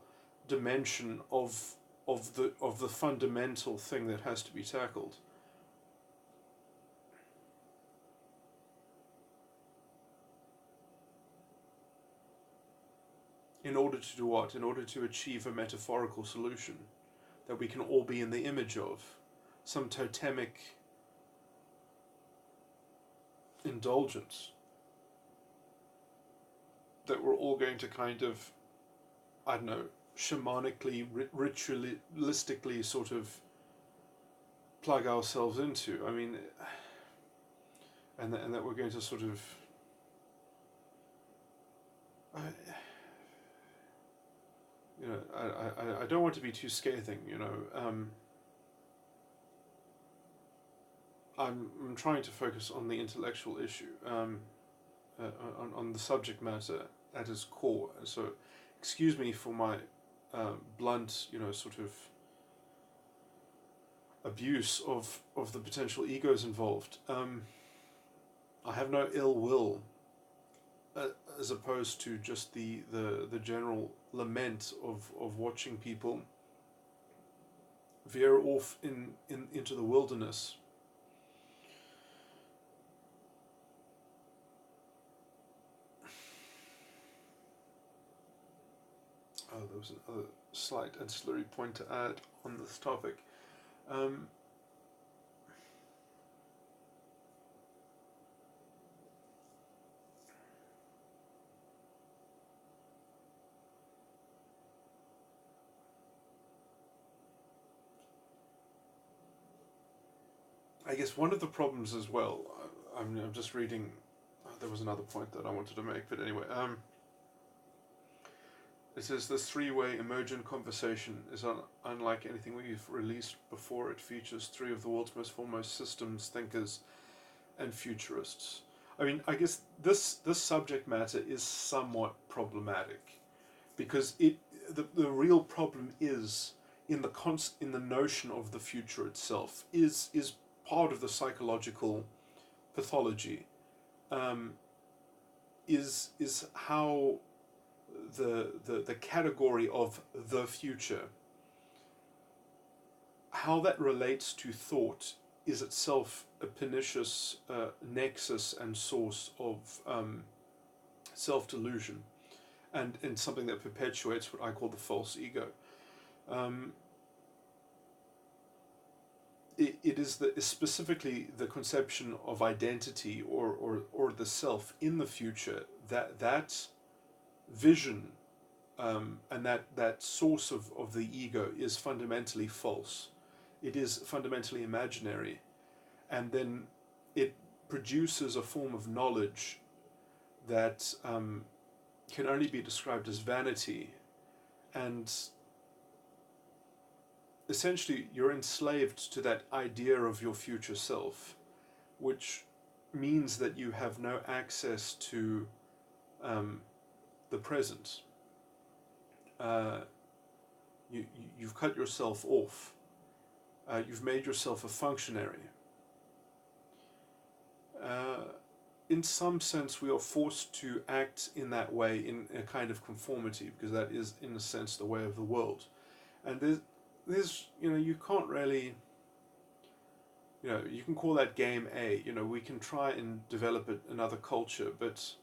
dimension of the fundamental thing that has to be tackled. In order to do what? In order to achieve a metaphorical solution that we can all be in the image of, some totemic indulgence that we're all going to kind of, I don't know, shamanically, ritualistically sort of plug ourselves into. I mean, and that we're going to sort of, I don't want to be too scathing, I'm trying to focus on the intellectual issue, on the subject matter at its core. So, excuse me for my blunt, sort of abuse of the potential egos involved. I have no ill will, as opposed to just the general lament of watching people veer off into the wilderness. Oh, there was another slight ancillary point to add on this topic. I guess one of the problems as well, I'm just reading, there was another point that I wanted to make, but anyway, it says this three-way emergent conversation is unlike anything we've released before. It features three of the world's most foremost systems thinkers and futurists. I mean, I guess this subject matter is somewhat problematic because the real problem is in the notion of the future itself is part of the psychological pathology. Is how the category of the future, how that relates to thought, is itself a pernicious nexus and source of self-delusion, and something that perpetuates what I call the false ego. It is specifically the conception of identity or the self in the future, that vision and that source of the ego is fundamentally false. It is fundamentally imaginary, and then it produces a form of knowledge that can only be described as vanity, and essentially you're enslaved to that idea of your future self, which means that you have no access to the present. You've cut yourself off. You've made yourself a functionary. In some sense, we are forced to act in that way, in a kind of conformity, because that is, in a sense, the way of the world. And there's you can't really, you can call that game A. We can try and develop another culture, but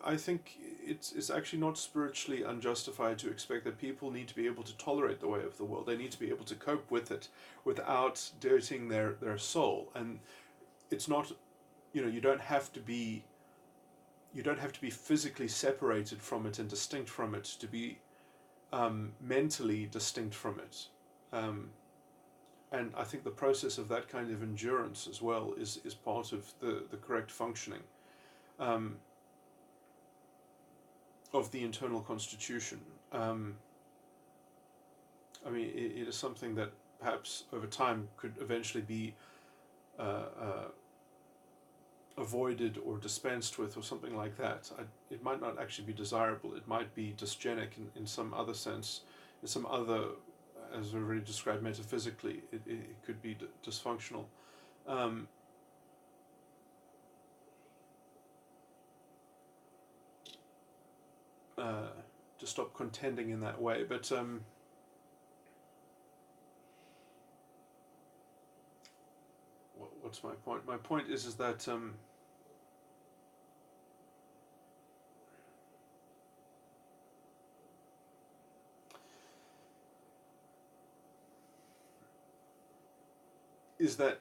I think it's actually not spiritually unjustified to expect that people need to be able to tolerate the way of the world. They need to be able to cope with it without dirtying their soul. And it's not, you don't have to be physically separated from it and distinct from it to be mentally distinct from it. And I think the process of that kind of endurance as well is part of the correct functioning of the internal constitution. I mean, it is something that perhaps over time could eventually be avoided or dispensed with or something like that. It might not actually be desirable. It might be dysgenic in some other sense, in some other, as already described metaphysically, it could be dysfunctional. Um, to stop contending in that way. But what's my point? My point is that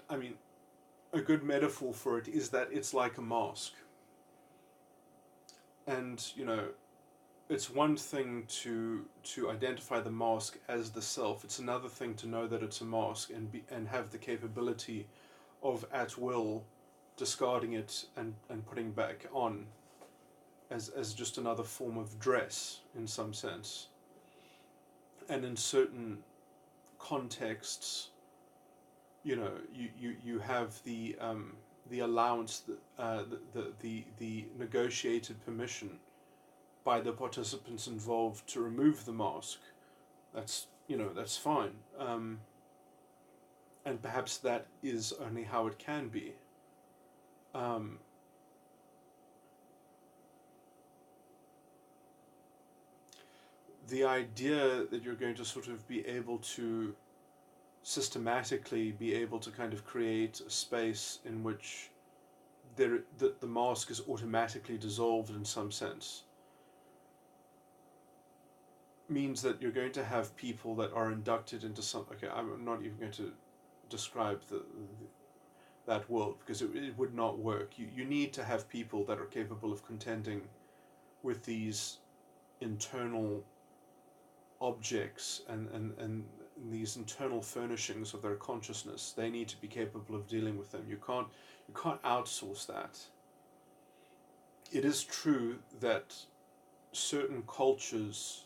I mean, a good metaphor for it is that it's like a mask. And, it's one thing to identify the mask as the self. It's another thing to know that it's a mask and have the capability of at will discarding it and putting back on as just another form of dress in some sense. And in certain contexts, you have the allowance, the negotiated permission by the participants involved to remove the mask. That's fine. And perhaps that is only how it can be. The idea that you're going to sort of be able to systematically be able to kind of create a space in which the mask is automatically dissolved in some sense means that you're going to have people that are inducted into some. Okay, I'm not even going to describe that world because it would not work. You need to have people that are capable of contending with these internal objects and these internal furnishings of their consciousness. They need to be capable of dealing with them. You can't outsource that. It is true that certain cultures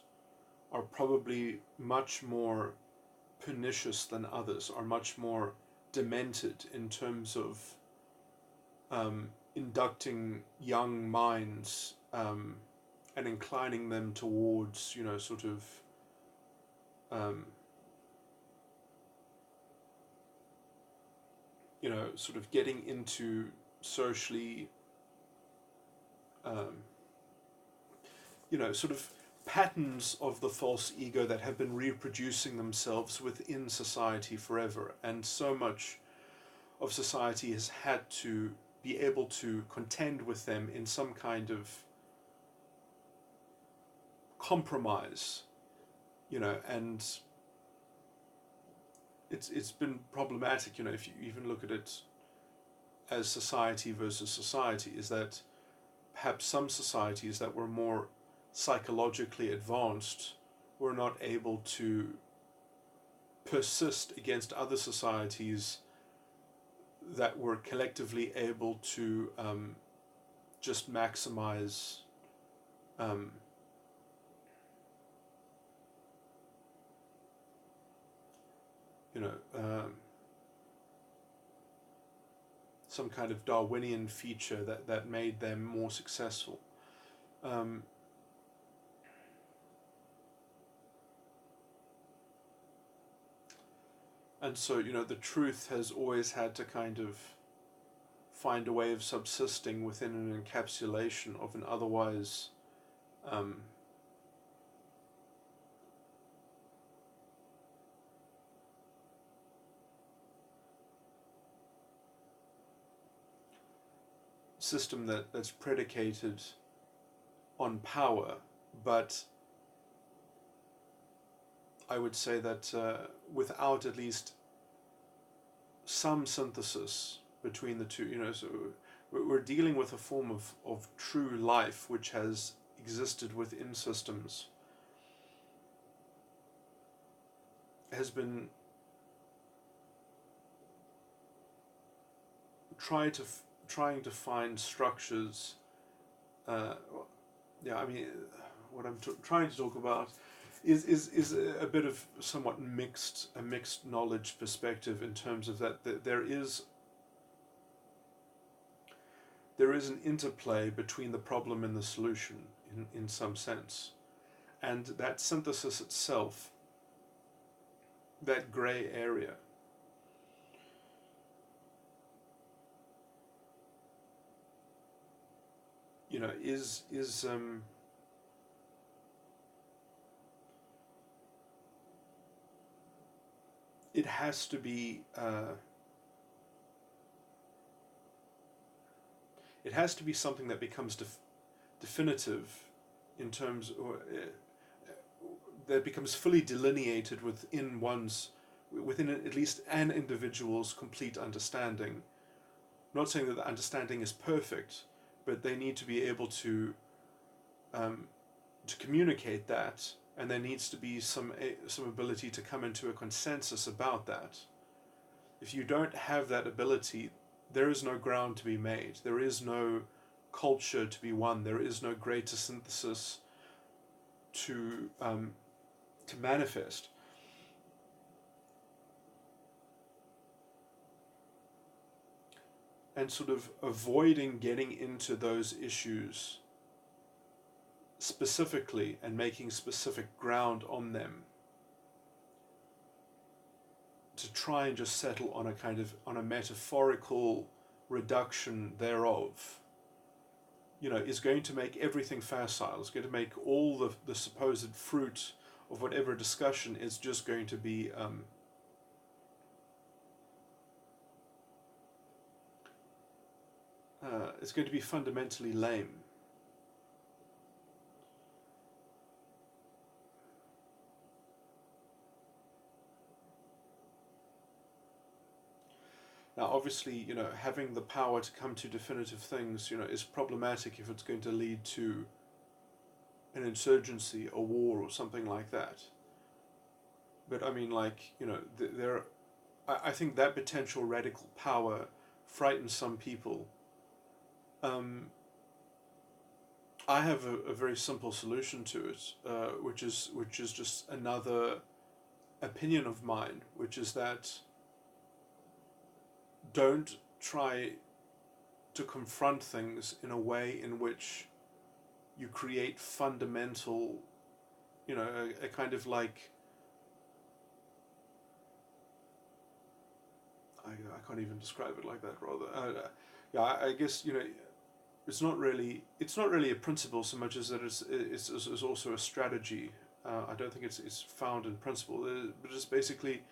are probably much more pernicious than others, are much more demented in terms of inducting young minds and inclining them towards, sort of sort of getting into socially, sort of patterns of the false ego that have been reproducing themselves within society forever. And so much of society has had to be able to contend with them in some kind of compromise, and it's been problematic, if you even look at it as society versus society, is that perhaps some societies that were more psychologically advanced were not able to persist against other societies that were collectively able to just maximize some kind of Darwinian feature that made them more successful. And so, the truth has always had to kind of find a way of subsisting within an encapsulation of an otherwise system that's predicated on power, but I would say that without at least some synthesis between the two, so we're dealing with a form of true life which has existed within systems, has been trying to find structures. What I'm trying to talk about is a bit of somewhat a mixed knowledge perspective in terms of that there is there is an interplay between the problem and the solution in some sense. And that synthesis itself, that grey area, is it has to be something that becomes definitive in terms, or that becomes fully delineated within at least an individual's complete understanding. I'm not saying that the understanding is perfect, but they need to be able to communicate that, and there needs to be some ability to come into a consensus about that. If you don't have that ability, there is no ground to be made. There is no culture to be won. There is no greater synthesis to manifest. And sort of avoiding getting into those issues specifically and making specific ground on them, to try and just settle on a metaphorical reduction thereof, is going to make everything facile. It's going to make all the supposed fruit of whatever discussion is just going to be it's going to be fundamentally lame. Now, obviously, having the power to come to definitive things, is problematic if it's going to lead to an insurgency, a war, or something like that. But I mean, I think that potential radical power frightens some people. I have a very simple solution to it, which is just another opinion of mine, which is that don't try to confront things in a way in which you create fundamental, a kind of like, I can't even describe it like that, rather. I guess, it's not really a principle so much as that it's also a strategy. I don't think it's found in principle, but it's basically,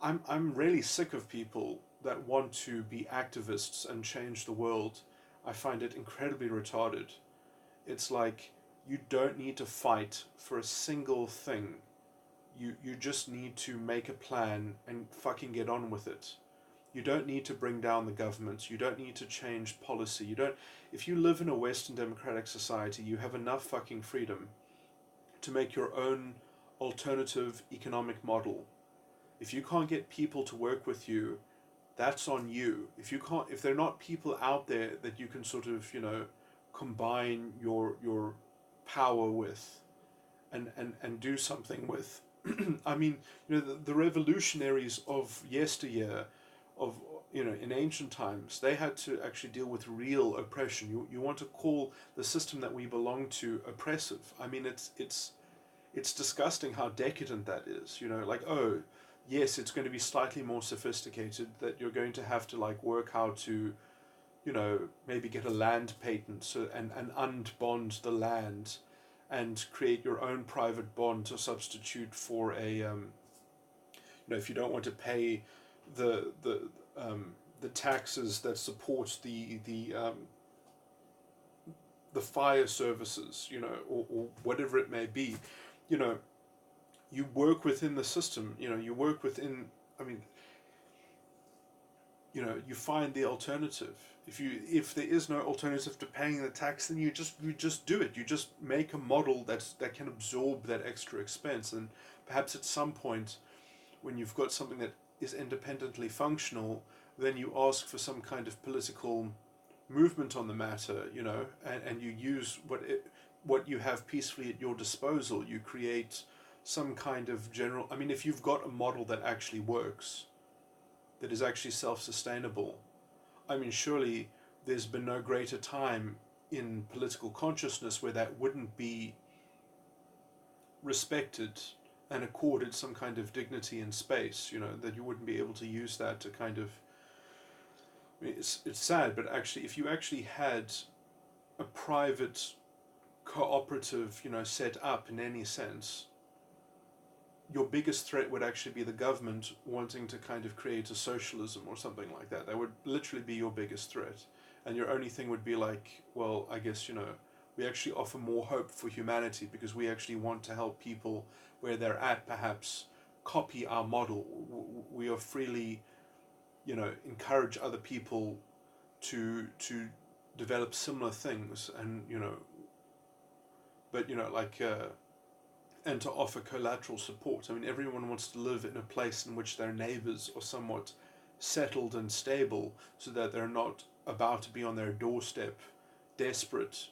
I'm really sick of people that want to be activists and change the world. I find it incredibly retarded. It's like, you don't need to fight for a single thing. You just need to make a plan and fucking get on with it. You don't need to bring down the government. You don't need to change policy. If you live in a Western democratic society, you have enough fucking freedom to make your own alternative economic model. If you can't get people to work with you, that's on you. If there are not people out there that you can sort of, combine your power with and do something with. I mean, the revolutionaries of yesteryear, in ancient times, they had to actually deal with real oppression. You want to call the system that we belong to oppressive? I mean, it's disgusting how decadent that is. Oh, yes, it's going to be slightly more sophisticated, that you're going to have to work how to, maybe get a land patent and unbond the land and create your own private bond to substitute for a, if you don't want to pay the taxes that support the fire services, or whatever it may be, you work within the system, you work within, you find the alternative. If there is no alternative to paying the tax, then you just do it. You just make a model that can absorb that extra expense, and perhaps at some point, when you've got something that is independently functional, then you ask for some kind of political movement on the matter, and you use what you have peacefully at your disposal. You create some kind of general, if you've got a model that actually works, that is actually self-sustainable, surely there's been no greater time in political consciousness where that wouldn't be respected and accorded some kind of dignity and space, that you wouldn't be able to use that to kind of, I mean, it's sad, but actually, if you actually had a private cooperative, set up in any sense, your biggest threat would actually be the government wanting to kind of create a socialism or something like that. That would literally be your biggest threat. And your only thing would be like, well, I guess, we actually offer more hope for humanity because we actually want to help people where they're at, perhaps copy our model. We are freely, encourage other people to develop similar things, and but and to offer collateral support. I mean, everyone wants to live in a place in which their neighbors are somewhat settled and stable, so that they're not about to be on their doorstep, desperate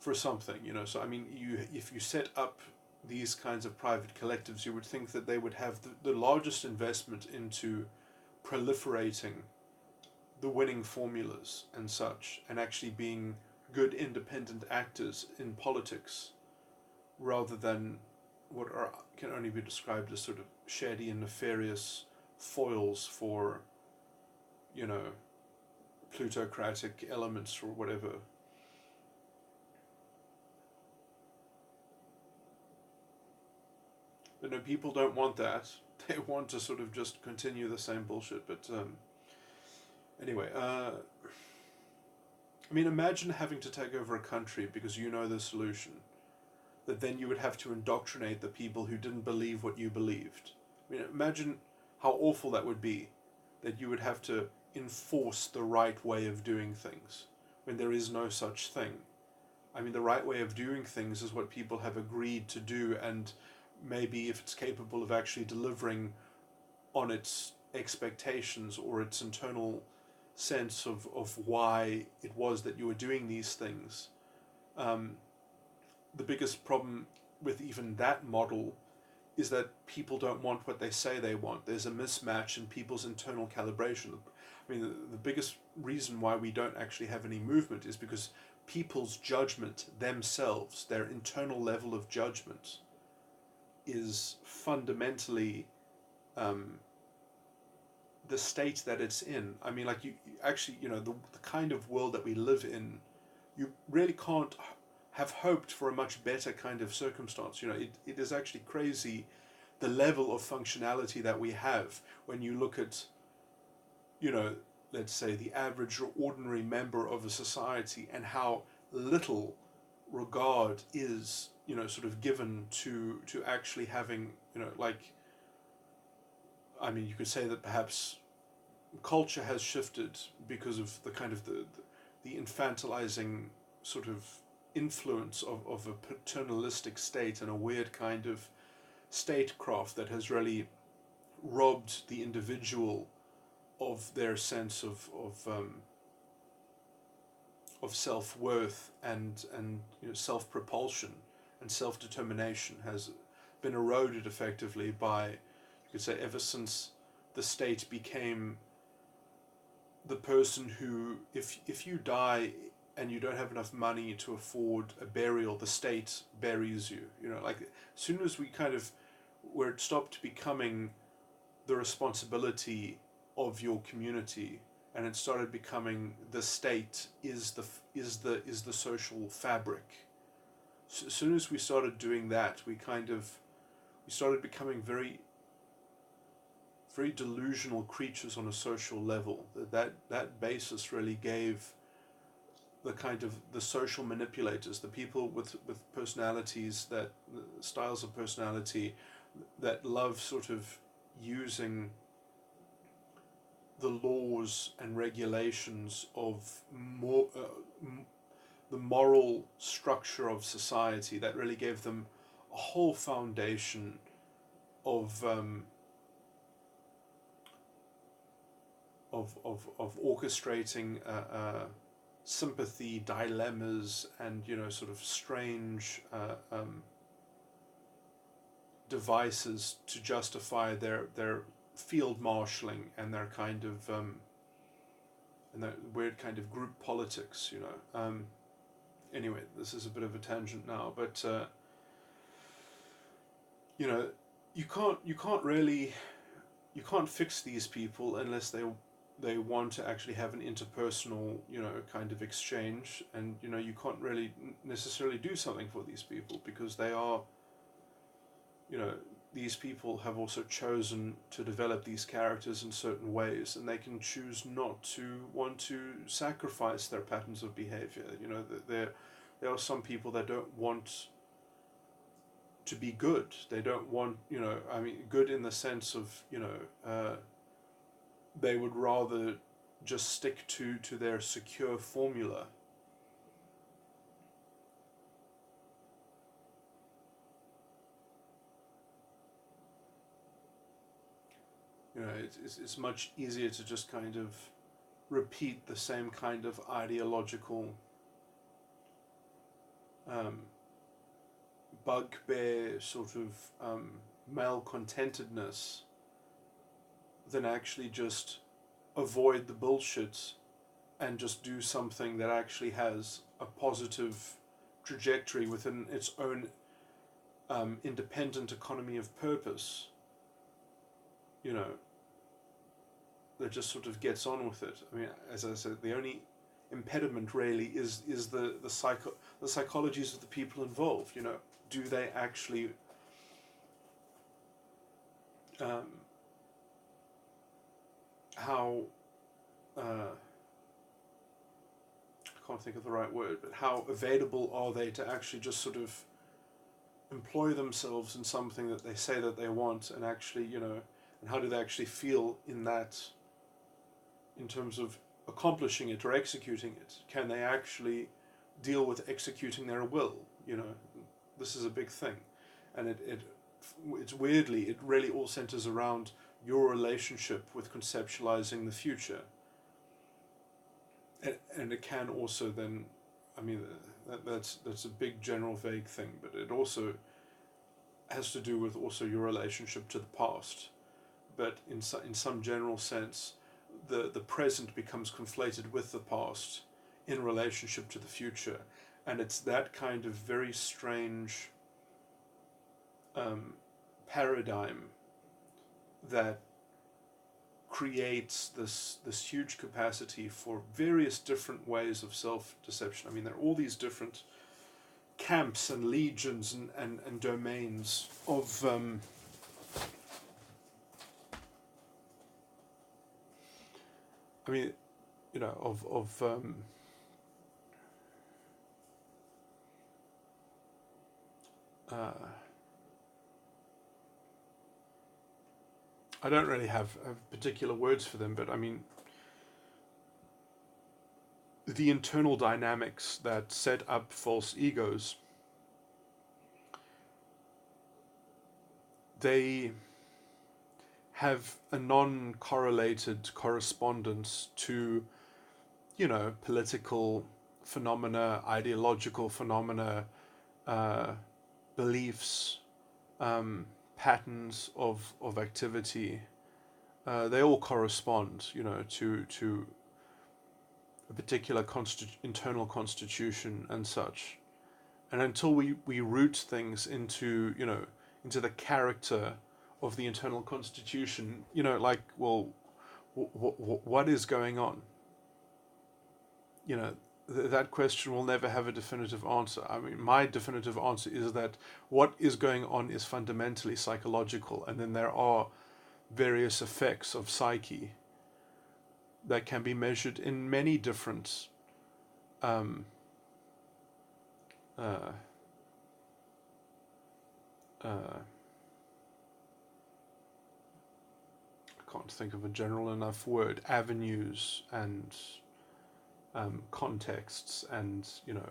for something. So I mean, if you set up these kinds of private collectives, you would think that they would have the largest investment into proliferating the winning formulas and such, and actually being good independent actors in politics, rather than what can only be described as sort of shady and nefarious foils for, plutocratic elements or whatever. But no, people don't want that. They want to sort of just continue the same bullshit. But anyway, I mean, imagine having to take over a country because you know the solution, that then you would have to indoctrinate the people who didn't believe what you believed. I mean, imagine how awful that would be, that you would have to enforce the right way of doing things when there is no such thing. I mean, the right way of doing things is what people have agreed to do, and maybe if it's capable of actually delivering on its expectations or its internal sense of why it was that you were doing these things. The biggest problem with even that model is that people don't want what they say they want. There's a mismatch in people's internal calibration. I mean, the biggest reason why we don't actually have any movement is because people's judgment themselves, their internal level of judgment, is fundamentally the state that it's in. I mean, like, you actually, the kind of world that we live in, you really can't have hoped for a much better kind of circumstance. It is actually crazy the level of functionality that we have when you look at, let's say the average or ordinary member of a society, and how little regard is, sort of given to actually having, I mean, you could say that perhaps culture has shifted because of the kind of the infantilizing sort of influence of a paternalistic state and a weird kind of statecraft that has really robbed the individual of their sense of self-worth and self-propulsion and self-determination, has been eroded effectively by, you could say, ever since the state became the person who, if you die and you don't have enough money to afford a burial, the state buries you. Like, as soon as where it stopped becoming the responsibility of your community, and it started becoming the state is the social fabric. So as soon as we started doing that, we started becoming very, very delusional creatures on a social level. That basis really gave the social manipulators, the people with personalities, styles of personality that love sort of using the laws and regulations of the moral structure of society, that really gave them a whole foundation of orchestrating sympathy, dilemmas, and sort of strange devices to justify their field marshalling and their kind of and that weird kind of group politics, you know. Anyway, this is a bit of a tangent now, but you know, you can't fix these people unless they want to actually have an interpersonal, you know, kind of exchange, and you know, you can't really necessarily do something for these people because they are, you know, these people have also chosen to develop these characters in certain ways, and they can choose not to want to sacrifice their patterns of behavior. You know, there are some people that don't want to be good. They don't want, you know, I mean, good in the sense of, you know, they would rather just stick to their secure formula. You know, it's much easier to just kind of repeat the same kind of ideological bugbear sort of malcontentedness than actually just avoid the bullshit and just do something that actually has a positive trajectory within its own independent economy of purpose, you know, that just sort of gets on with it. I mean, as I said, the only impediment really is the psychologies of the people involved. You know, do they actually how I can't think of the right word, but how available are they to actually just sort of employ themselves in something that they say that they want, and actually, you know, and how do they actually feel in that, in terms of accomplishing it or executing it? Can they actually deal with executing their will? You know, this is a big thing, and it's weirdly, it really all centers around your relationship with conceptualizing the future, and it can also then, I mean, that's a big general vague thing, but it also has to do with also your relationship to the past. But in some general sense, the present becomes conflated with the past in relationship to the future, and it's that kind of very strange paradigm that creates this huge capacity for various different ways of self-deception. I mean, there are all these different camps and legions and domains of I mean, you know, of I don't really have particular words for them, but I mean, the internal dynamics that set up false egos, they have a non-correlated correspondence to, you know, political phenomena, ideological phenomena, beliefs, patterns of activity. They all correspond, you know, to a particular internal constitution and such. And until we root things into, you know, into the character of the internal constitution, you know, like, well, what is going on? You know, that question will never have a definitive answer. I mean, my definitive answer is that what is going on is fundamentally psychological, and then there are various effects of psyche that can be measured in many different I can't think of a general enough word, avenues and contexts, and, you know,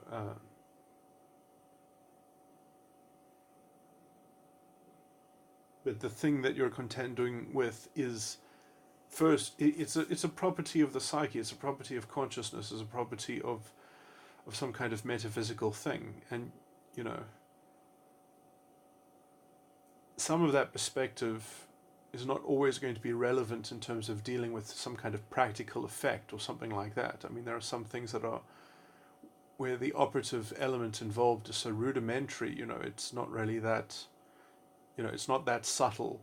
but the thing that you're contending with is, first, it's a property of the psyche, it's a property of consciousness, it's a property of some kind of metaphysical thing, and, you know, some of that perspective is not always going to be relevant in terms of dealing with some kind of practical effect or something like that. I mean, there are some things that are where the operative element involved is so rudimentary, it's not really that, it's not that subtle.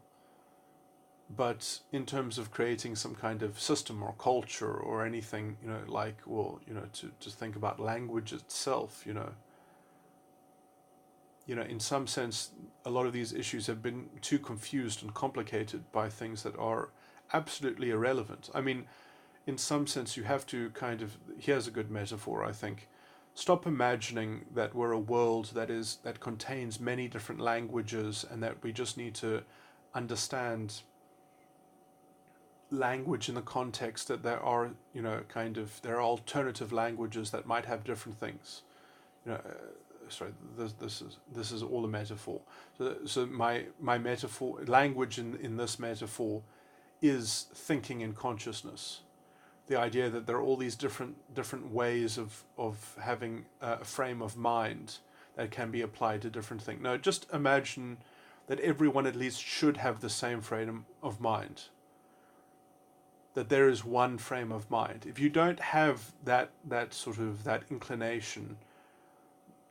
But in terms of creating some kind of system or culture or anything, to think about language itself, in some sense, a lot of these issues have been too confused and complicated by things that are absolutely irrelevant. I mean, in some sense, you have to here's a good metaphor, I think. Stop imagining that we're a world that contains many different languages and that we just need to understand language in the context that there are, there are alternative languages that might have different things. Sorry, this is all a metaphor. So my metaphor, language in this metaphor, is thinking and consciousness. The idea that there are all these different ways of having a frame of mind that can be applied to different things. No, just imagine that everyone at least should have the same frame of mind. That there is one frame of mind. If you don't have that inclination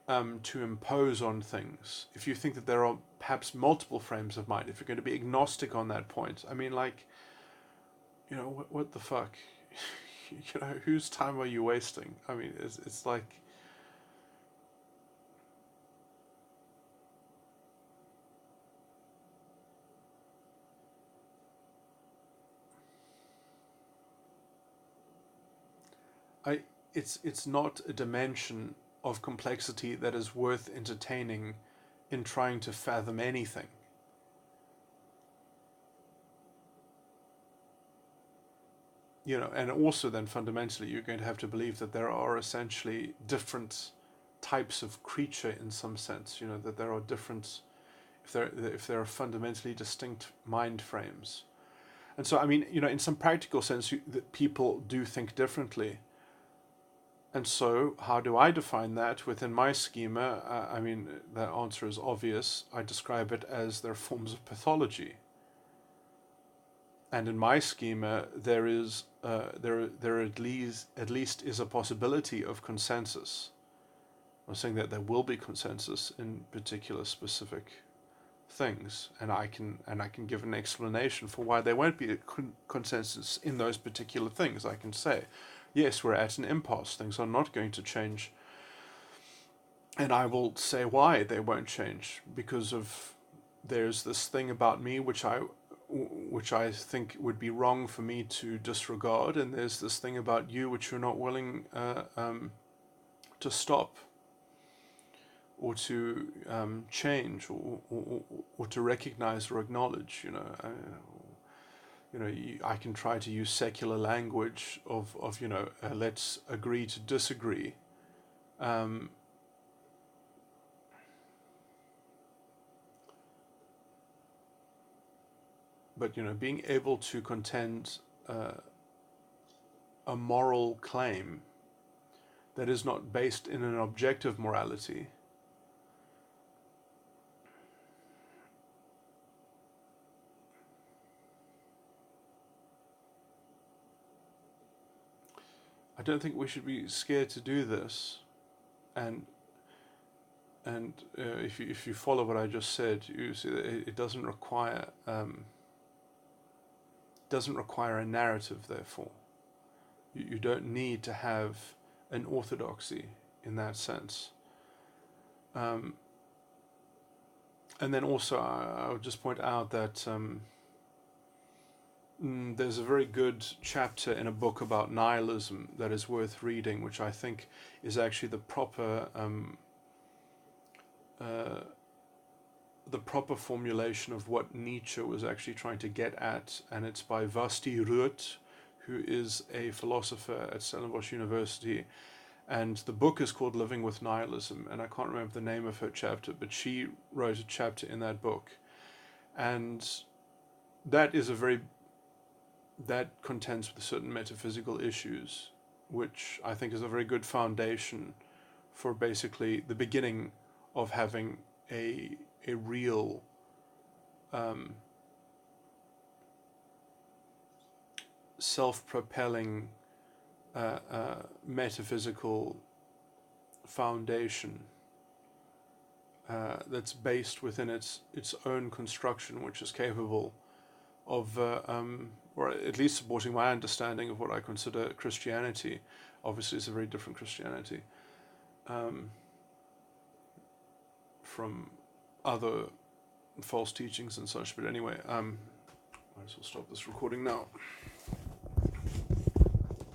to impose on things, if you think that there are perhaps multiple frames of mind, if you're going to be agnostic on that point, I mean, what the fuck? Whose time are you wasting? I mean, it's like... It's not a dimension of complexity that is worth entertaining in trying to fathom anything. And also then fundamentally you're going to have to believe that there are essentially different types of creature in some sense, that there are different, if there are fundamentally distinct mind frames. And so, I mean, in some practical sense, that people do think differently. And so, how do I define that within my schema? I mean, the answer is obvious. I describe it as their forms of pathology. And in my schema, there at least is a possibility of consensus. I'm saying that there will be consensus in particular specific things, and I can give an explanation for why there won't be a consensus in those particular things. I can say, yes, we're at an impasse. Things are not going to change. And I will say why they won't change. Because there's this thing about me which I think would be wrong for me to disregard, and there's this thing about you which you're not willing to stop or to change or to recognize or acknowledge. I can try to use secular language of let's agree to disagree. But being able to contend a moral claim that is not based in an objective morality, I don't think we should be scared to do this. And if you follow what I just said, you see that it doesn't require a narrative. Therefore, you don't need to have an orthodoxy in that sense. And then also, I would just point out that there's a very good chapter in a book about nihilism that is worth reading, which I think is actually the proper formulation of what Nietzsche was actually trying to get at, and it's by Vasti Ruut, who is a philosopher at Stellenbosch University, and the book is called Living with Nihilism, and I can't remember the name of her chapter, but she wrote a chapter in that book, and that contends with certain metaphysical issues, which I think is a very good foundation for basically the beginning of having a real self-propelling metaphysical foundation that's based within its own construction, which is capable of, or at least supporting my understanding of what I consider Christianity. Obviously, it's a very different Christianity from other false teachings and such. But anyway, might as well stop this recording now.